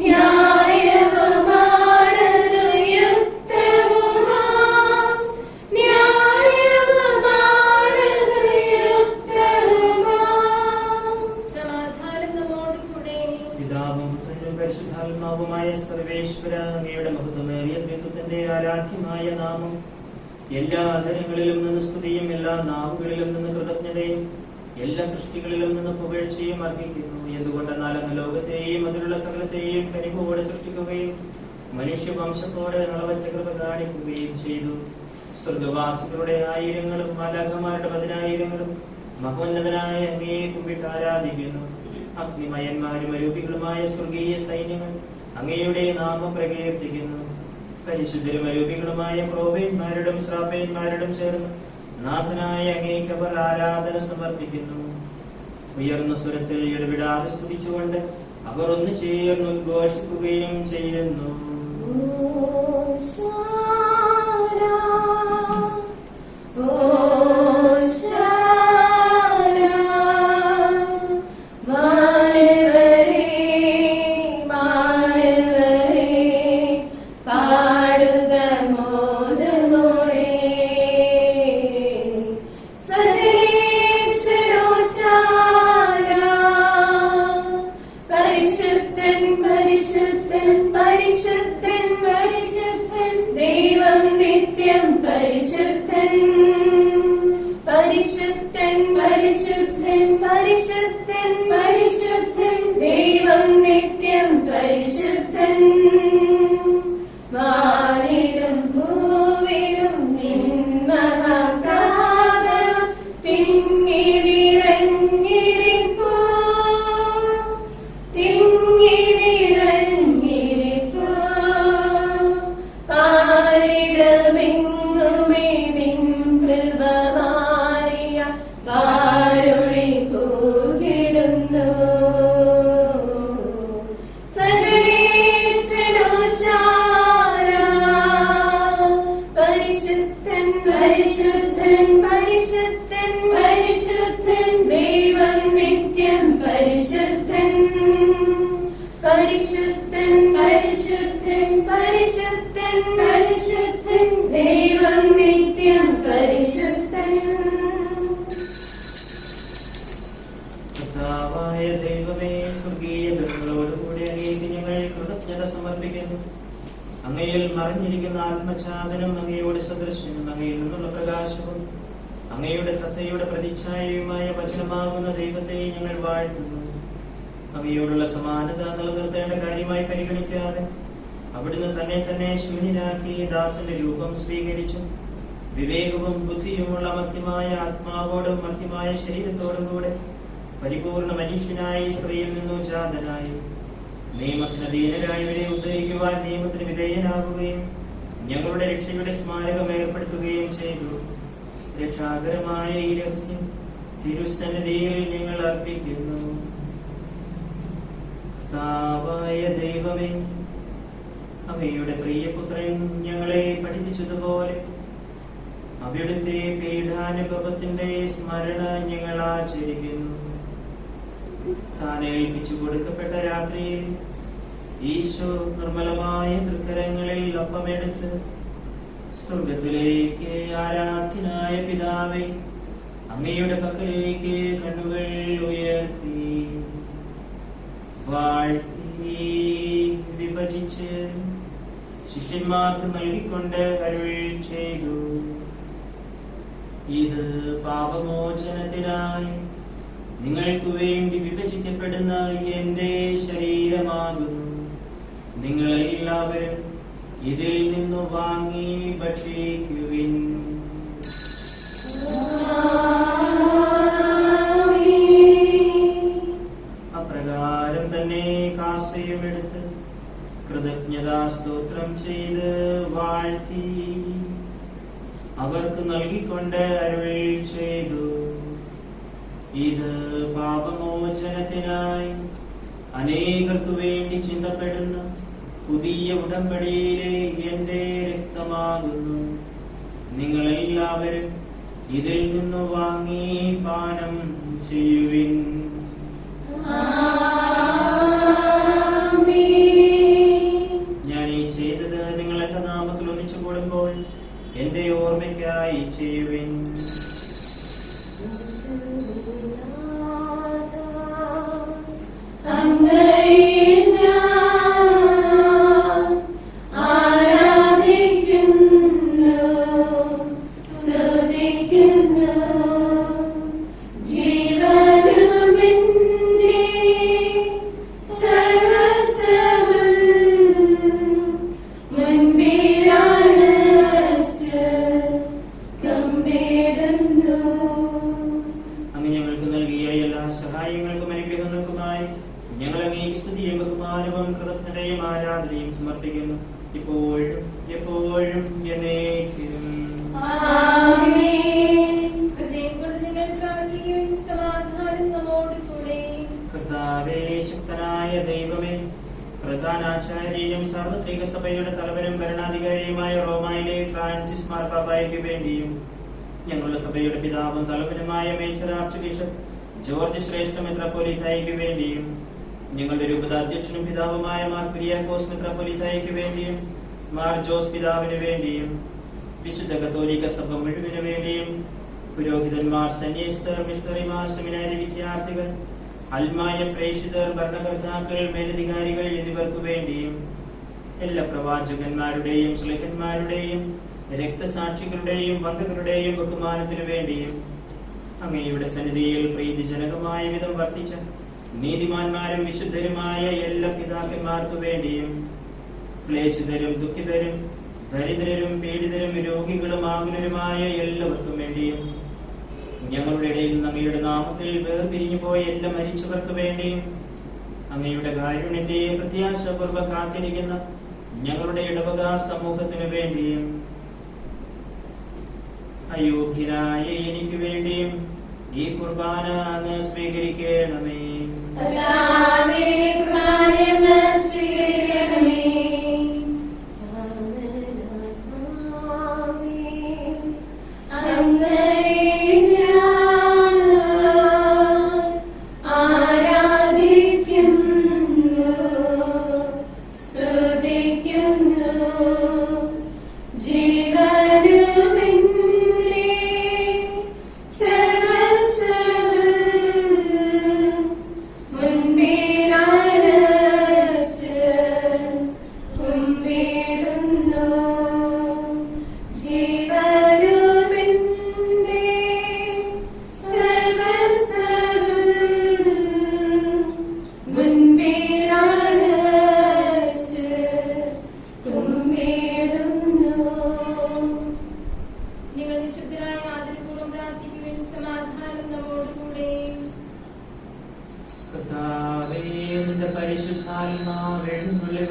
ന്യായവുമാണ് യുക്തവുമാം, ന്യായവുമാണ് യുക്തവുമാം. സമാധാനം നമ്മോടുകൂടെ. പിതാവും പുത്രനും പരിശുദ്ധാത്മാവുമായ സർവേശ്വര, അങ്ങയുടെ മഹത്വമേറിയ ത്രിത്വത്തിന്റെ ആരാധ്യമായ നാമം എല്ലാ ആദരങ്ങളിലും നിന്ന് സ്തുതിയും എല്ലാ നാവുകളിലും നിന്ന് കൃതജ്ഞതയും എല്ലാ സൃഷ്ടികളിലും നിന്ന് പുകഴ്ചയും അർഹിക്കുന്നു. എന്തുകൊണ്ടെന്നാൽ അങ്ങ് ലോകത്തെയും അതിലുള്ള സകലത്തെയും കനിവോടെ സൃഷ്ടിക്കുകയും മനുഷ്യവംശത്തോടെ അളവറ്റ കൃപ കാണിക്കുകയും ചെയ്തു. സ്വർഗവാസികളുടെ ആയിരങ്ങളും മാലാഖമാരുടെ 10,000-ങ്ങളും മഹോന്നതനായ അങ്ങയെ കുമ്പിട്ട് ആരാധിക്കുന്നു. അഗ്നിമയന്മാരും അരൂപികളുമായ സ്വർഗീയ സൈന്യങ്ങൾ അങ്ങയുടെ നാമം പ്രകീർത്തിക്കുന്നു. പരിശുദ്ധരും അരൂപികളുമായ ക്രോവേന്മാരോടും ശ്രാപ്പേന്മാരോടും ചേർന്ന് നാഥനായ അങ്ങേക്ക് അവർ ആരാധന സമർപ്പിക്കുന്നു. ഉയർന്ന സ്വരത്തിൽ ഇടവിടാതെ സ്തുതിച്ചുകൊണ്ട് അവർ ഒന്ന് ചേർന്ന് ഉദ്ഘോഷിക്കുകയും ചെയ്യുന്നു. ഹോശാന, ഹോശാന, മാനവരേ, മാനവരേ, പാടുക മോദമോടെ. സർവേശ്വരോശാന, പരിശുദ്ധൻ പരിശുദ്ധൻ പരിശുദ്ധൻ പരിശുദ്ധൻ, ദൈവം നിത്യം പരിശുദ്ധൻ. പരിശുദ്ധൻ പരിശുദ്ധൻ പരിശുദ്ധൻ പരിശുദ്ധൻ, ദൈവം നിത്യം പരിശുദ്ധൻ. വാനിലും ഭൂവിലും നിൻ മഹാ പരിശുദ്ധൻ പരിശുദ്ധൻ പരിശുദ്ധൻ പരിശുദ്ധൻ ദൈവം നിത്യം പരിശുദ്ധൻ പരിശുദ്ധൻ പരിശുദ്ധൻ പരിശുദ്ധൻ പരിശുദ്ധൻ ദൈവം നിത്യം പരിശുദ്ധൻ. കർത്താവായ ദൈവമേ, സ്വർഗീയ ബന്ധങ്ങളോടുകൂടി അങ്ങേക്ക് ഞങ്ങൾ കൃതജ്ഞത സമർപ്പിക്കുന്നു. അങ്ങയിൽ മറിഞ്ഞിരിക്കുന്ന ആത്മചാതനം, അങ്ങയുടെ സദൃശ്യനും അങ്ങയിൽ നിന്നുള്ള പ്രകാശവും അങ്ങയുടെ സത്തയുടെ പ്രതിച്ഛായയുമായ വചനമാകുന്ന ദൈവത്തെ ഞങ്ങൾ വാഴ്ത്തുന്നു. അങ്ങയോടുള്ള സമാനത നിലനിർത്തേണ്ട കാര്യമായി പരിഗണിക്കാതെ അവിടുന്ന് തന്നെ ശൂന്യനാക്കി ദാസന്റെ രൂപം സ്വീകരിച്ചു. വിവേകവും ബുദ്ധിയുമുള്ള മർത്യമായ ആത്മാവോടും മർത്യമായ ശരീരത്തോടും കൂടെ പരിപൂർണ മനുഷ്യനായി സ്ത്രീയിൽ നിന്നു ജാതനായി നിയമത്തിന് അധീനരായവരെ ഉദ്ധരിക്കുവാൻ നിയമത്തിന് വിധേയനാകുകയും ഞങ്ങളുടെ രക്ഷയുടെ സ്മാരകം ഏർപ്പെടുത്തുകയും ചെയ്തു. രക്ഷാകരമായ ഈ രഹസ്യം തിരുസന്നിധിയിൽ ഞങ്ങൾ അർപ്പിക്കുന്നു. കർത്താവായ ദൈവമേ, അങ്ങയുടെ പ്രിയപുത്രൻ ഞങ്ങളെ പഠിപ്പിച്ചതുപോലെ അവിടുത്തെ പീഡാനുഭവത്തിന്റെ സ്മരണ ഞങ്ങൾ ആചരിക്കുന്നു. താൻ ഏൽപ്പിച്ചു കൊടുക്കപ്പെട്ട രാത്രിയിൽ ഈശോ നിർമ്മലമായ തൃക്കരങ്ങളിൽ അപ്പമെടുത്ത് സ്വർഗത്തിലേക്ക് ആരാധ്യനായ പിതാവേ, അങ്ങയുടെ പക്കലേക്ക് കണ്ണുകൾ ഉയർത്തി വാഴ്ത്തി വിഭജിച്ച് ശിഷ്യന്മാർക്ക് നൽകിക്കൊണ്ട് അരുൾ ചെയ്തു: ഇത് പാപമോചനത്തിനായി നിങ്ങൾക്ക് വേണ്ടി വിഭജിക്കപ്പെടുന്ന എന്റെ ശരീരമാകുന്നു. നിങ്ങളെല്ലാവരും ഇതിൽ നിന്നു വാങ്ങി ഭക്ഷിക്കുവിൻ. അപ്രകാരം തന്നെ കാസയും എടുത്ത് കൃതജ്ഞതാ സ്തോത്രം ചെയ്ത് വാഴ്ത്തി അവർക്ക് നൽകിക്കൊണ്ട് അരുൾ ചെയ്തു: ഇത് പാപമോചനത്തിനായി അനേകർക്കു വേണ്ടി ചിന്തപ്പെടുന്ന പുതിയ ഉടമ്പടിയിലെ എന്റെ രക്തമാകുന്നു. നിങ്ങളെല്ലാവരും ഇതിൽ നിന്നു വാങ്ങി പാനം ചെയ്യുവിൻ. ഞാൻ ഈ ചെയ്തത് നിങ്ങൾ എന്റെ നാമത്തിൽ ഒന്നിച്ചു കൂടുമ്പോൾ എന്റെ ഓർമ്മയ്ക്കായി ചെയ്യുവിൻ. പ്രധാനാചാര്യനും സാർവത്രിക സഭയുടെ തലവനും ഭരണാധികാരിയുമായ റോമായിലെ ഫ്രാൻസിസ് മാർപ്പാപ്പായ്ക്ക് വേണ്ടിയും ഞങ്ങളുടെ സഭയുടെ പിതാവും തലവനുമായ മേജർ ആർച്ച് ബിഷപ്പ് ജോർജ് ശ്രേഷ്ഠ മെത്രാപ്പൊലീത്തായ്ക്ക് വേണ്ടിയും ഞങ്ങളുടെ രൂപതാധ്യക്ഷനും പിതാവുമായ മാർ കുര്യാക്കോസ് മെത്രാപ്പൊലീത്തായ്ക്ക് വേണ്ടിയും മാർ ജോസ് പിതാവിന് വേണ്ടിയും വിശുദ്ധ കത്തോലിക്ക സഭ മുഴുവന് വേണ്ടിയും പുരോഹിതന്മാർ, സന്യസ്തർ, മിഷണറിമാർ, സെമിനാരി വിദ്യാർത്ഥികൾ, അൽമായ പ്രേക്ഷിതർ, ഭരണകർത്താക്കൾ, മേലധികാരികൾ എന്നിവർക്ക് വേണ്ടിയും എല്ലാ പ്രവാചകന്മാരുടെയും ശ്ലീഹന്മാരുടെയും രക്തസാക്ഷികളുടെയും വന്ദകരുടെയും ബഹുമാനത്തിനു വേണ്ടിയും അങ്ങയുടെ സന്നിധിയിൽ പ്രീതിജനകമായ വിധം വർത്തിച്ച നീതിമാന്മാരും വിശുദ്ധരുമായ എല്ലാ പിതാക്കന്മാർക്കു വേണ്ടിയും ക്ലേശിതരും ദുഃഖിതരും ദരിദ്രരും പീഡിതരും രോഗികളും ആകുലരുമായ എല്ലാവർക്കും വേണ്ടിയും ഞങ്ങളുടെ ഇടയിൽ അങ്ങയുടെ നാമത്തിൽ വേർപിരിഞ്ഞു പോയ എല്ലാ മരിച്ചവർക്ക് വേണ്ടിയും അങ്ങയുടെ കാരുണ്യത്തെ പ്രത്യാശപൂർവ്വം കാത്തിരിക്കുന്ന ഞങ്ങളുടെ ഇടവക സമൂഹത്തിനു വേണ്ടിയും അയോഗ്യനായ എനിക്ക് വേണ്ടിയും ഈ കുർബാന അങ്ങ് സ്വീകരിക്കണമേ.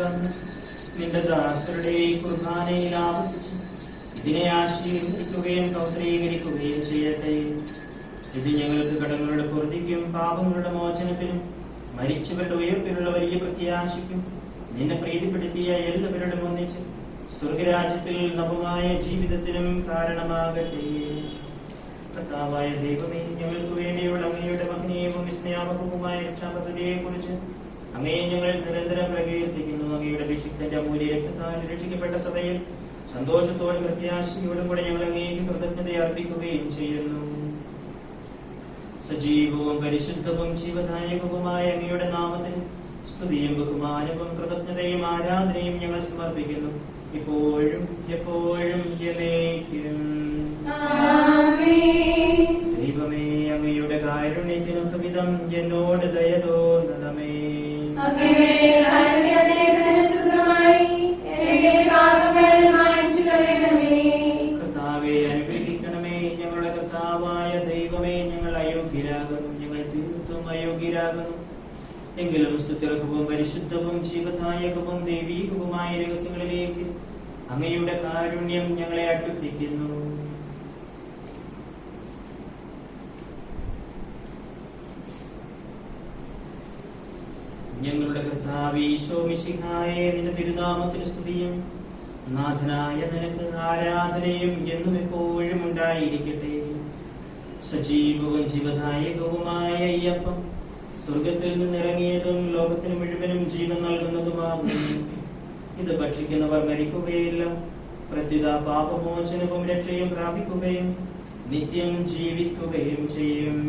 തന്ന് നിന്റെ ദാസരുടെ കുർബാനയിൽ ആവർത്തിച്ച് ഇതിനെ ആശീർവദിക്കുകയും പൗത്രീകരിക്കുകയും ചെയ്യട്ടെ. ഇത് ഞങ്ങൾക്ക് കടങ്ങളുടെ പൊറുതിക്കും പാപങ്ങളുടെ മോചനത്തിനും മരിച്ചവരുടെ ഉയർപ്പിലുള്ള വലിയ പ്രത്യാശയ്ക്കും നിന്നെ പ്രീതിപ്പെടുത്തിയ എല്ലാവരുടെ ഒന്നിച്ച് സ്വർഗരാജ്യത്തിൽ നവമായ ജീവിതത്തിനും കാരണമാകട്ടെ. കർത്താവായ ദൈവമേ, ഞങ്ങൾക്ക് വേണ്ടിയുള്ള അങ്ങയുടെ മഹനീയവും വിസ്മയാവഹവുമായ രക്ഷാപദ്ധതിയെ കുറിച്ച് അങ്ങയെ ഞങ്ങൾ നിരന്തരം പ്രകീർത്തിക്കുന്നു. അങ്ങയുടെ വിശുദ്ധ അമൂല്യ രക്തത്താൽ രക്ഷിക്കപ്പെട്ട സഭയിൽ സന്തോഷത്തോടും പ്രത്യാശയോടും കൂടെ ഞങ്ങൾ അങ്ങേക്ക് കൃതജ്ഞത അർപ്പിക്കുകയും ചെയ്യുന്നു. സജീവവും പരിശുദ്ധവും ജീവദായകവുമായ അങ്ങയുടെ നാമത്തിന് സ്തുതിയും ബഹുമാനവും കൃതജ്ഞതയും ആരാധനയും ഞങ്ങൾ സമർപ്പിക്കുന്നു, ഇപ്പോഴും എപ്പോഴും എന്നേക്കും. ദൈവമേ, അങ്ങയുടെ കാരുണ്യത്തിനൊത്ത വിധം എന്നോട് ദയ തോന്നണമേ. കർത്താവേ, അനുഗ്രഹിക്കണമേ. ഞങ്ങളുടെ കർത്താവായ ദൈവമേ, ഞങ്ങൾ അയോഗ്യരാകുന്നു, ഞങ്ങൾ തീർത്തും അയോഗ്യരാകുന്നു. എങ്കിലും സ്തുത്യർഹവും പരിശുദ്ധവും ജീവദായകവും ദൈവീകവുമായ രഹസ്യങ്ങളിലേക്ക് അങ്ങയുടെ കാരുണ്യം ഞങ്ങളെ അടുപ്പിക്കുന്നു. ഞങ്ങളുടെ കർത്താവേ ഈശോ മിശിഹായേ, നിന്റെ തിരുനാമത്തിന് സ്തുതിയും നാഥനായ നിനക്ക് ആരാധനയും എന്നും എപ്പോഴും ഉണ്ടായിരിക്കട്ടെ. സജീവവും ജീവദായകവുമായ ഈ അപ്പം സ്വർഗത്തിൽ നിന്നിറങ്ങിയതും ലോകത്തിന് മുഴുവനും ജീവൻ നൽകുന്നതുമാകുന്നു. ഇത് ഭക്ഷിക്കുന്നവർ മരിക്കുകയില്ല, പ്രത്യുത പാപമോചനവും രക്ഷയും പ്രാപിക്കുകയും നിത്യം ജീവിക്കുകയും ചെയ്യും.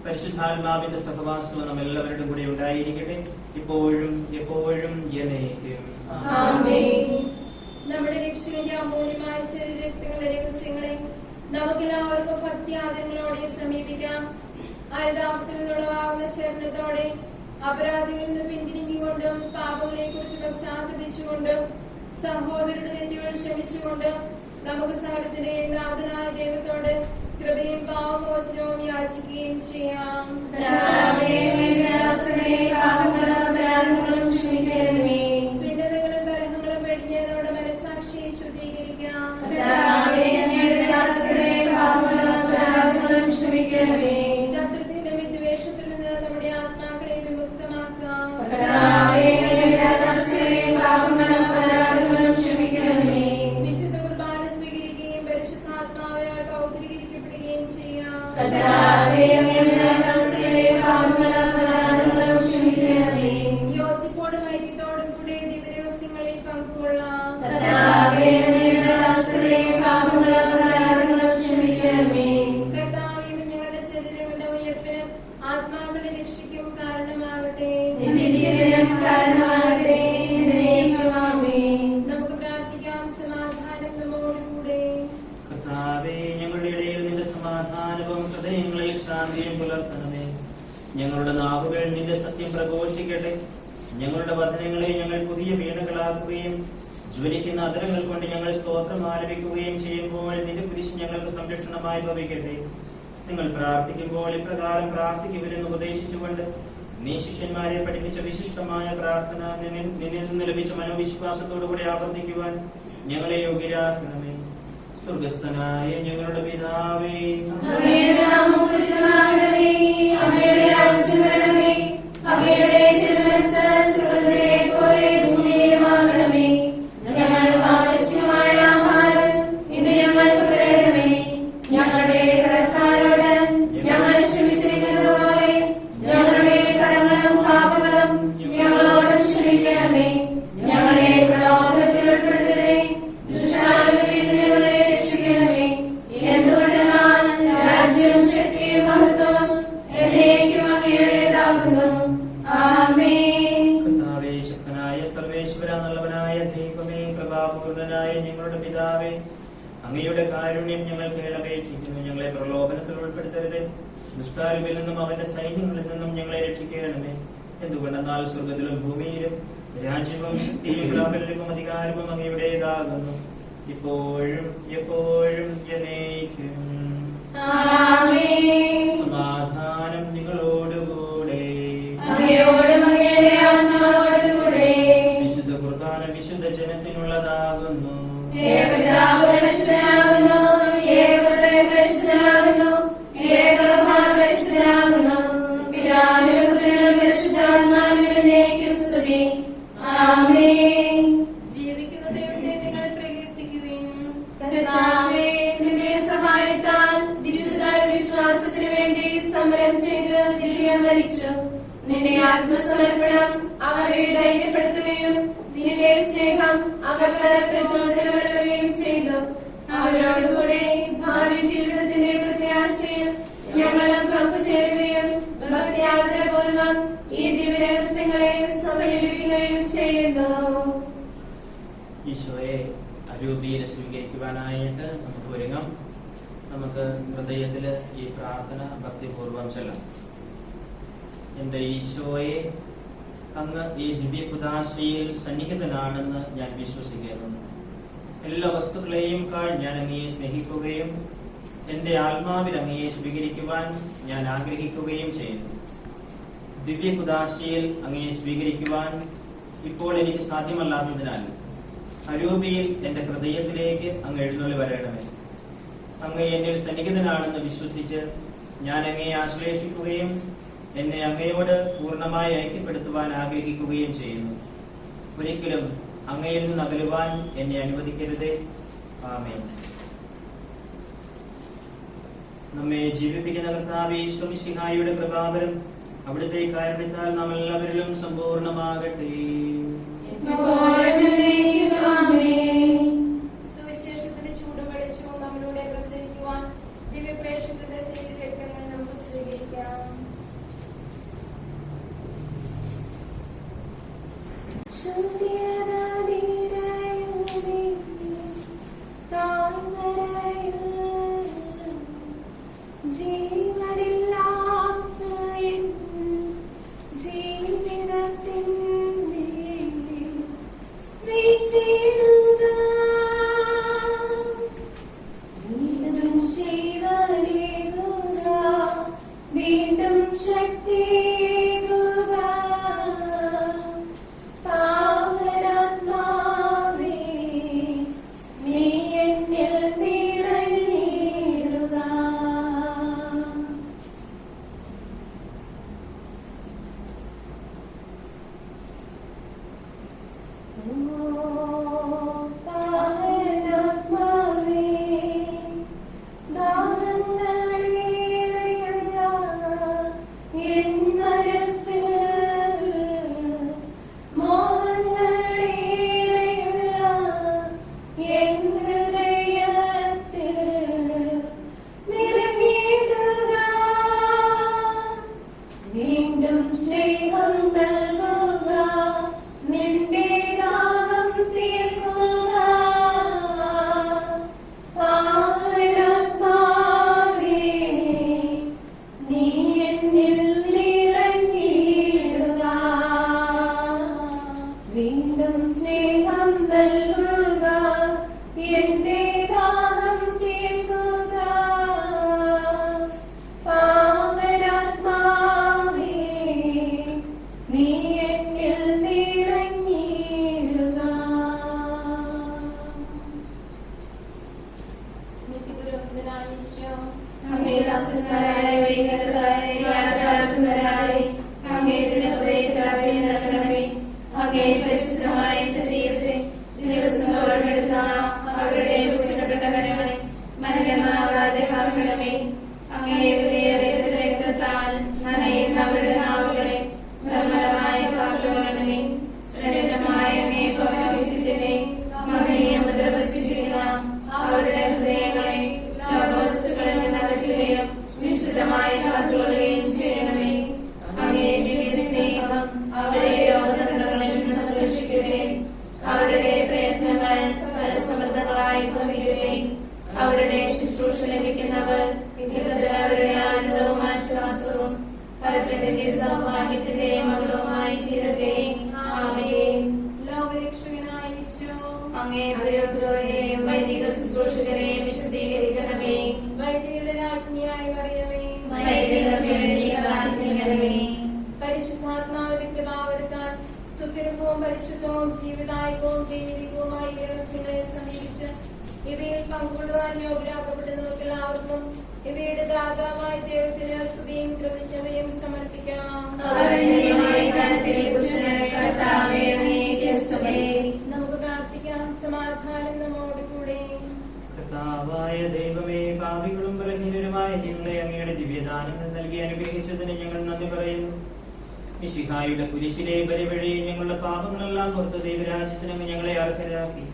പരിശുദ്ധാത്മാവിന്റെ സഹവാസവും നമ്മെല്ലാവരുടെ കൂടെ ഉണ്ടായിരിക്കട്ടെ, ഇപ്പോഴും എപ്പോഴും എന്നേക്കും. നമ്മുടെ രക്ഷകന്റെ അമൂല്യമായ ശരീരരക്തങ്ങളുടെ രഹസ്യങ്ങളെ നമുക്കെല്ലാവർക്കും ഭക്തി ആദരങ്ങളോടെ സമീപിക്കാം. അനുതാപത്തിൽ നിന്നുള്ളവാകുന്ന ശരണത്തോടെ അപരാധികളിൽ നിന്ന് പിന്തിരിഞ്ഞുകൊണ്ടും പാപങ്ങളെ കുറിച്ച് പശ്ചാത്തപിച്ചുകൊണ്ടും സഹോദരരുടെ തെറ്റുകൾ ക്ഷമിച്ചുകൊണ്ടും നമുക്ക് സകലത്തിന്റെ നാഥനായ ദൈവത്തോട് കൃപയും പാപമോചനവും യാചിക്കുകയും ചെയ്യാം. ഭിന്നതകളും കലഹങ്ങളും വെടിഞ്ഞ് നമ്മുടെ മനസ്സാക്ഷിയെ ശുദ്ധീകരിക്കാം. ശത്രുത്തിന്റെ വിദ്വേഷത്തിൽ നിന്ന് നമ്മുടെ ആത്മാക്കളെ വിമുക്തമാക്കാം. വിശുദ്ധ കുർബാന സ്വീകരിക്കുകയും പരിശുദ്ധാത്മാവിനാൽ പൗത്രീകരിക്കപ്പെടുകയും ചെയ്യാം. യോജിപ്പോടും ഐക്യത്തോടും കൂടെ ദിവ്യരഹസ്യങ്ങളിൽ പങ്കുകൊള്ളാം. കർത്താവേ, ഞങ്ങളുടെ ശരീരങ്ങളുടെ ഉയർപ്പിനും ആത്മാക്കളുടെ രക്ഷയ്ക്കും കാരണമാകട്ടെ. നമുക്ക് പ്രാർത്ഥിക്കാം. സമാധാനം നമ്മോടുകൂടെ. കർത്താവേ, ഞങ്ങളുടെ ഇടയിൽ നിന്റെ സമാധാനവും ഹൃദയങ്ങളിൽ ശാന്തിയും പുലർത്തണമേ. ഞങ്ങളുടെ നാവുകൾ നിന്റെ സത്യം പ്രഘോഷിക്കട്ടെ. ഞങ്ങളുടെ വചനങ്ങളെ ഞങ്ങൾ പുതിയ വീണകളാക്കുകയും ജ്വലിക്കുന്ന അതരങ്ങൾ കൊണ്ട് ഞങ്ങൾ സ്തോത്രം ആലപിക്കുകയും ചെയ്യുമ്പോൾ നിന്റെ കുരിശ് ഞങ്ങൾക്ക് സംരക്ഷണമായി ഭവിക്കട്ടെ. നിങ്ങൾ പ്രാർത്ഥിക്കുമ്പോൾ ഇപ്രകാരം പ്രാർത്ഥിക്കുവില്ലെന്ന് ഉപദേശിച്ചുകൊണ്ട് നീ ശിഷ്യന്മാരെ പഠിപ്പിച്ച വിശിഷ്ടമായ പ്രാർത്ഥന നിന്നിൽ നിന്ന് ലഭിച്ച മനോവിശ്വാസത്തോടുകൂടി ആവർത്തിക്കുവാൻ ഞങ്ങളെ യോഗ്യരാക്കണമേ. സ്വർഗസ്ഥനായ ഞങ്ങളുടെ പിതാവേ, അങ്ങയുടെ നാമം പൂജിതമാകണമേ. അങ്ങയുടെ രാജ്യം വരണമേ. അങ്ങയുടെ തിരുമനസ്സ് സ്വർഗ്ഗത്തിലെ പോലെ ഭൂമിയിലുമാകണമേ. ഞങ്ങൾക്ക് ആവശ്യമായ ആഹാരം ഇന്ന് ഞങ്ങൾക്ക് തരണമേ. ഞങ്ങളുടെ കടക്കാരോട് ഞങ്ങൾ ക്ഷമിച്ചിരിക്കുന്നത് പോലെ ഞങ്ങളുടെ കടങ്ങളും പാപങ്ങളും ഞങ്ങളോട് ക്ഷമിക്കണമേ. ഞങ്ങളെ പ്രലോഭനത്തിൽ ഉൾപ്പെടുത്തരുതേ. ദുഷ്ടാരൂപിയിൽ നിന്ന് ഞങ്ങളെ രക്ഷിക്കണമേ. എന്തുകൊണ്ടെന്നാൽ രാജ്യവും ശക്തിയും മഹത്വവും എന്നേക്കും അങ്ങയുടേതാകുന്നു. ആമേൻ. കർത്താവേ, ശക്തനായ സർവേശ്വര, നല്ലവനായ ദൈവമേ, കൃപാപൂർണനായ ഞങ്ങളുടെ പിതാവേ, അങ്ങയുടെ കാരുണ്യം ഞങ്ങൾ കേളപേക്ഷിക്കുന്നു. ഞങ്ങളെ പ്രലോഭനത്തിൽ ഉൾപ്പെടുത്തരുത്. ദുഷ്ടാരൂപിൽ നിന്നും അവന്റെ സൈന്യങ്ങളിൽ നിന്നും ഞങ്ങളെ രക്ഷിക്കണമേ. എന്തുകൊണ്ടെന്നാൽ സ്വർഗത്തിലും ഭൂമിയിലും രാജ്യവും ശക്തിയും പ്രാബല്യവും അധികാരവും അങ്ങയുടേതാകുന്നു, ഇപ്പോഴും എപ്പോഴും എന്നേക്കും. ആമേൻ. സമാധാനം നിങ്ങളോടുകൂടെ. അങ്ങയോടും അങ്ങയുടെ ആത്മാവോടും കൂടെ. വിശുദ്ധ കുർബാന വിശുദ്ധ ജനത്തിനുള്ളതാകുന്നു. ഏകപിതാവ് പരിശുദ്ധനാകുന്നു. ഏകപുത്രൻ പരിശുദ്ധനാകുന്നു. ഏകമഹാൻ പരിശുദ്ധനാകുന്നു. പിതാവിനും പുത്രനും പരിശുദ്ധാത്മാവിനും എന്നേക്കും സ്തുതി. ആമേൻ. ജീവിക്കുന്ന ദൈവത്തെ നിങ്ങൾ പ്രകീർത്തിക്കുവിൻ. കർത്താവേ, നിന്റെ സഹായത്താൽ വിശുദ്ധർ വിശ്വാസത്തിനു വേണ്ടി സമരം ചെയ്ത് വിജയം വരിച്ചു. നിന്റെ ആത്മസമർപ്പണം അവരെ ധൈര്യപ്പെടുത്തുകയും നിന്റെ സ്നേഹം അവർക്ക് പ്രചോദനമേകുകയും ചെയ്തു. അവരോടുകൂടെ ഭാവി ജീവിതത്തിന്റെ പ്രത്യാശയിൽ ഞങ്ങളും പങ്കുചേരുകയും ഭക്തിയാദരപൂർവ്വം ഈ ദിവ്യരഹസ്യങ്ങളെ സമീപിക്കുകയും ചെയ്യുന്നു. ഈശോയെ അരൂപിയിൽ സ്വീകരിക്കുവാനായിട്ട് നമുക്ക് ഒരുങ്ങാം. നമുക്ക് ഹൃദയത്തില് ഈ പ്രാർത്ഥന ഭക്തിപൂർവം ചെല്ലാം. എന്റെ ഈശോയെ, അങ്ങ് ഈ ദിവ്യകുദാശയിൽ സന്നിഹിതനാണെന്ന് ഞാൻ വിശ്വസിക്കുന്നു. എല്ലാ വസ്തുക്കളെയും ഞാൻ അങ്ങയെ സ്നേഹിക്കുകയും എന്റെ ആത്മാവിൽ അങ്ങയെ സ്വീകരിക്കുവാൻ ഞാൻ ആഗ്രഹിക്കുകയും ചെയ്യുന്നു. ദിവ്യകുദാശയിൽ അങ്ങയെ സ്വീകരിക്കുവാൻ ഇപ്പോൾ എനിക്ക് സാധ്യമല്ലാത്തതിനാൽ അരൂപിയിൽ എന്റെ ഹൃദയത്തിലേക്ക് അങ്ങ് എഴുന്നള്ളി വരണമേ. അങ്ങ് എന്നിൽ സന്നിഹിതനാണെന്ന് വിശ്വസിച്ച് ഞാൻ അങ്ങയെ ആശ്ലേഷിക്കുകയും എന്നെ അങ്ങയോട് പൂർണ്ണമായി ഐക്യപ്പെടുത്തുവാൻ ആഗ്രഹിക്കുകയും ചെയ്യുന്നു. ഒരിക്കലും അങ്ങയിൽ നിന്ന് അകലുവാൻ എന്നെ അനുവദിക്കരുതേ. ആമേൻ. നമ്മെ ജീവിപ്പിക്കുന്ന കർത്താവേ ഈശോ മിശിഹായുടെ കൃപാവരം അവിടുത്തെ കാരുണ്യത്താൽ നാം എല്ലാവരിലും സമ്പൂർണ്ണമാകട്ടെ. സുവിശേഷത്തിന്റെ ചൂടും വെളിച്ചവും നമ്മളിലൂടെ പ്രസരിക്കുവാൻ ദിവ്യപ്രേക്ഷകരുടെ ശരീരങ്ങൾ നമുക്ക് സ്വീകരിക്കാം. വീണ്ടും ശക്തി വീണ്ടും സ്നേഹം നൽകുക. പരത്തിന്റെ സൗഭാഗ്യത്തിന്റെ മകളുമായി തീരട്ടെ. ആമേൻ. ലോകരക്ഷകനായ ഈശോ, അങ്ങേ പ്രിയപുരോഹിതരെയും വൈദിക ശുശ്രൂഷകരെയും വിശദീകരിക്കണമേ. വൈദികരുടെ രാജ്ഞിയായി മറിയമേ, വൈദികരുടെ പ്രാർത്ഥനകളേ. പരിശുദ്ധാത്മാവിന്റെ കൃപാവരുത്താൻ സ്തുതിരൂപവും പരിശുദ്ധവും ജീവിതായകവും ദൈവികവുമായ ഈ രഹസ്യങ്ങളെ സമീപിച്ച് ഇവയിൽ പങ്കുകൊള്ളുവാൻ യോഗ്യരാക്കപ്പെട്ട നമുക്കെല്ലാവർക്കും ഇവയുടെ ദാതാവായ ദൈവത്തിന് സ്തുതിയും കൃതജ്ഞതയും സമർപ്പിക്കാം. നമുക്ക് പ്രാർത്ഥിക്കാം. സമാധാനം നമ്മോടുകൂടെ. കർത്താവായ ദൈവമേ, പാപികളും ബലഹീനരുമായ ഞങ്ങളെ അങ്ങയുടെ ദിവ്യദാനങ്ങൾ നൽകി അനുഗ്രഹിച്ചതിന് ഞങ്ങൾ നന്ദി പറയുന്നു. മിശിഹായുടെ കുരിശിലെ ബലിവഴി ഞങ്ങളുടെ പാപങ്ങളെല്ലാം പുറത്ത് ദൈവരാജ്യത്തിന് അങ്ങ് ഞങ്ങളെ അർഹരാക്കി.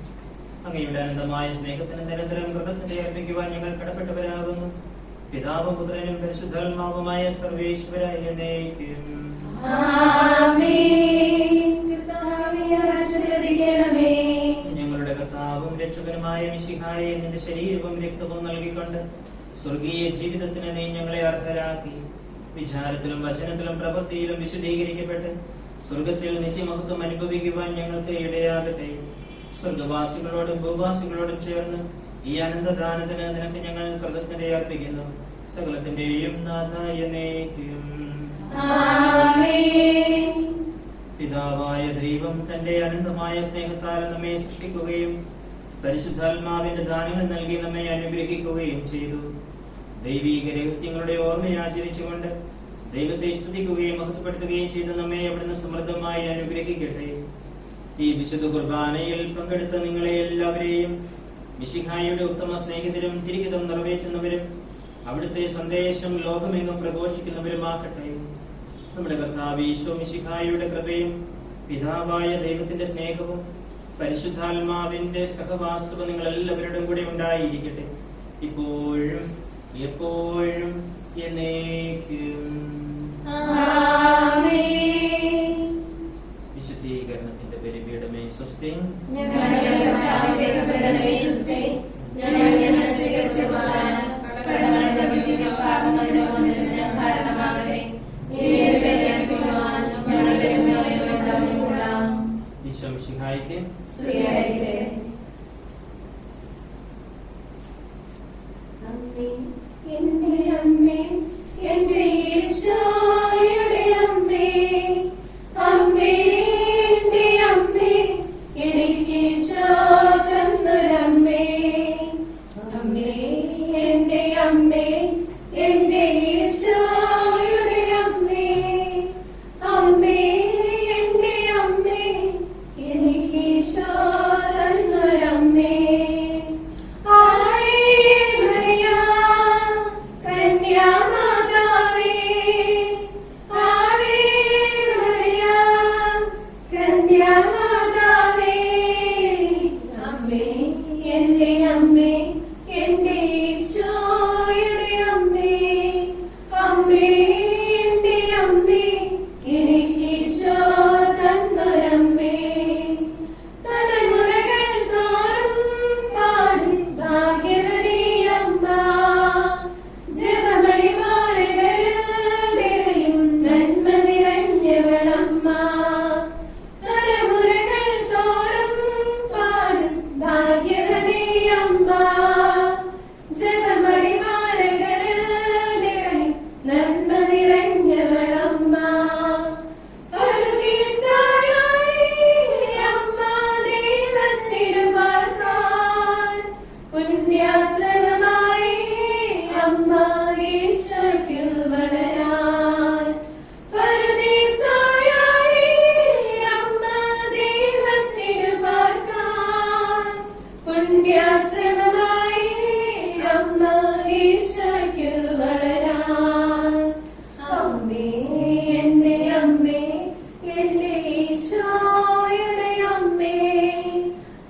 അങ്ങയുടെ അനന്തമായ സ്നേഹത്തിന് നിരന്തരം കൃതജ്ഞത അർപ്പിക്കുവാൻ ഞങ്ങൾ കടപ്പെട്ടവരാകുന്നു. പിതാവും പുത്രനും പരിശുദ്ധാത്മാവുമായ സർവേശ്വരായ എന്നേക്കും. ഞങ്ങളുടെ കർത്താവും രക്ഷകനുമായ മിശിഹായെ നിന്റെ ശരീരവും രക്തവും നൽകിക്കൊണ്ട് സ്വർഗീയ ജീവിതത്തിന് നീ ഞങ്ങളെ അർഹരാക്കി. വിചാരത്തിലും വചനത്തിലും പ്രവൃത്തിയിലും വിശദീകരിക്കപ്പെട്ട് സ്വർഗത്തിൽ നിത്യമഹത്വം അനുഭവിക്കുവാൻ ഞങ്ങൾക്ക് ഇടയാകട്ടെ. സ്വർഗവാസികളോടും ഭൂവാസികളോടും ചേർന്ന് ഈ അനന്തദാനത്തിന് നിനക്ക് ഞങ്ങൾ കൃതജ്ഞതയർപ്പിക്കുന്നു. സകലത്തിന്റെയും നാഥായ എന്നേക്കും. പിതാവായ ദൈവം തന്റെ അനന്തമായ സ്നേഹത്താൽ നമ്മെ സൃഷ്ടിക്കുകയും പരിശുദ്ധാത്മാവിന്റെ ദാനങ്ങൾ നൽകി നമ്മെ അനുഗ്രഹിക്കുകയും ചെയ്തു. ദൈവീക രഹസ്യങ്ങളുടെ ഓർമ്മയാചരിച്ചുകൊണ്ട് ദൈവത്തെ സ്തുതിക്കുകയും മഹത്വപ്പെടുത്തുകയും ചെയ്ത് നമ്മെ അവിടുന്ന് സമൃദ്ധമായി അനുഗ്രഹിക്കട്ടെ. ഈ വിശുദ്ധ കുർബാനയിൽ പങ്കെടുത്ത നിങ്ങളെ എല്ലാവരെയും മിശിഹായുടെ ഉത്തമ സ്നേഹിതരും തിരികിതം നിറവേറ്റുന്നവരും അവിടുത്തെ സന്ദേശം ലോകമെങ്ങും പ്രഘോഷിക്കുന്നവരുമാക്കട്ടെ. നമ്മുടെ കർത്താവ് ഈശോ മിശിഹായുടെ കൃപയും പിതാവായ ദൈവത്തിന്റെ സ്നേഹവും പരിശുദ്ധാത്മാവിന്റെ സഹവാസവും നിങ്ങൾ എല്ലാവരുടെയും കൂടെ ഉണ്ടായിരിക്കട്ടെ, ഇപ്പോഴും എപ്പോഴും എന്നേക്കും. വിശുദ്ധീകരണത്തിന്റെ ബലിപീഠമേ സ്വസ്തി. ഈശോ മിശിഹായ്ക്ക് സ്തുതിയായിരിക്കട്ടെ. എന്റെ അമ്മേ, എന്റെ ഈശോയുടെ അമ്മേ, അമ്മേ എന്റെ അമ്മേ, എനിക്ക് ഈശോ തന്നൊരമ്മേ. അമ്മേ എന്റെ അമ്മേ, എന്റെ ഈശോയുടെ അമ്മേ, അമ്മേ എന്റെ അമ്മേ, എനിക്ക് ഈശോ തന്നൊരമ്മേ.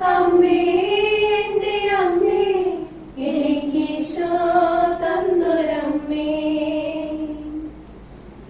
അമ്മേ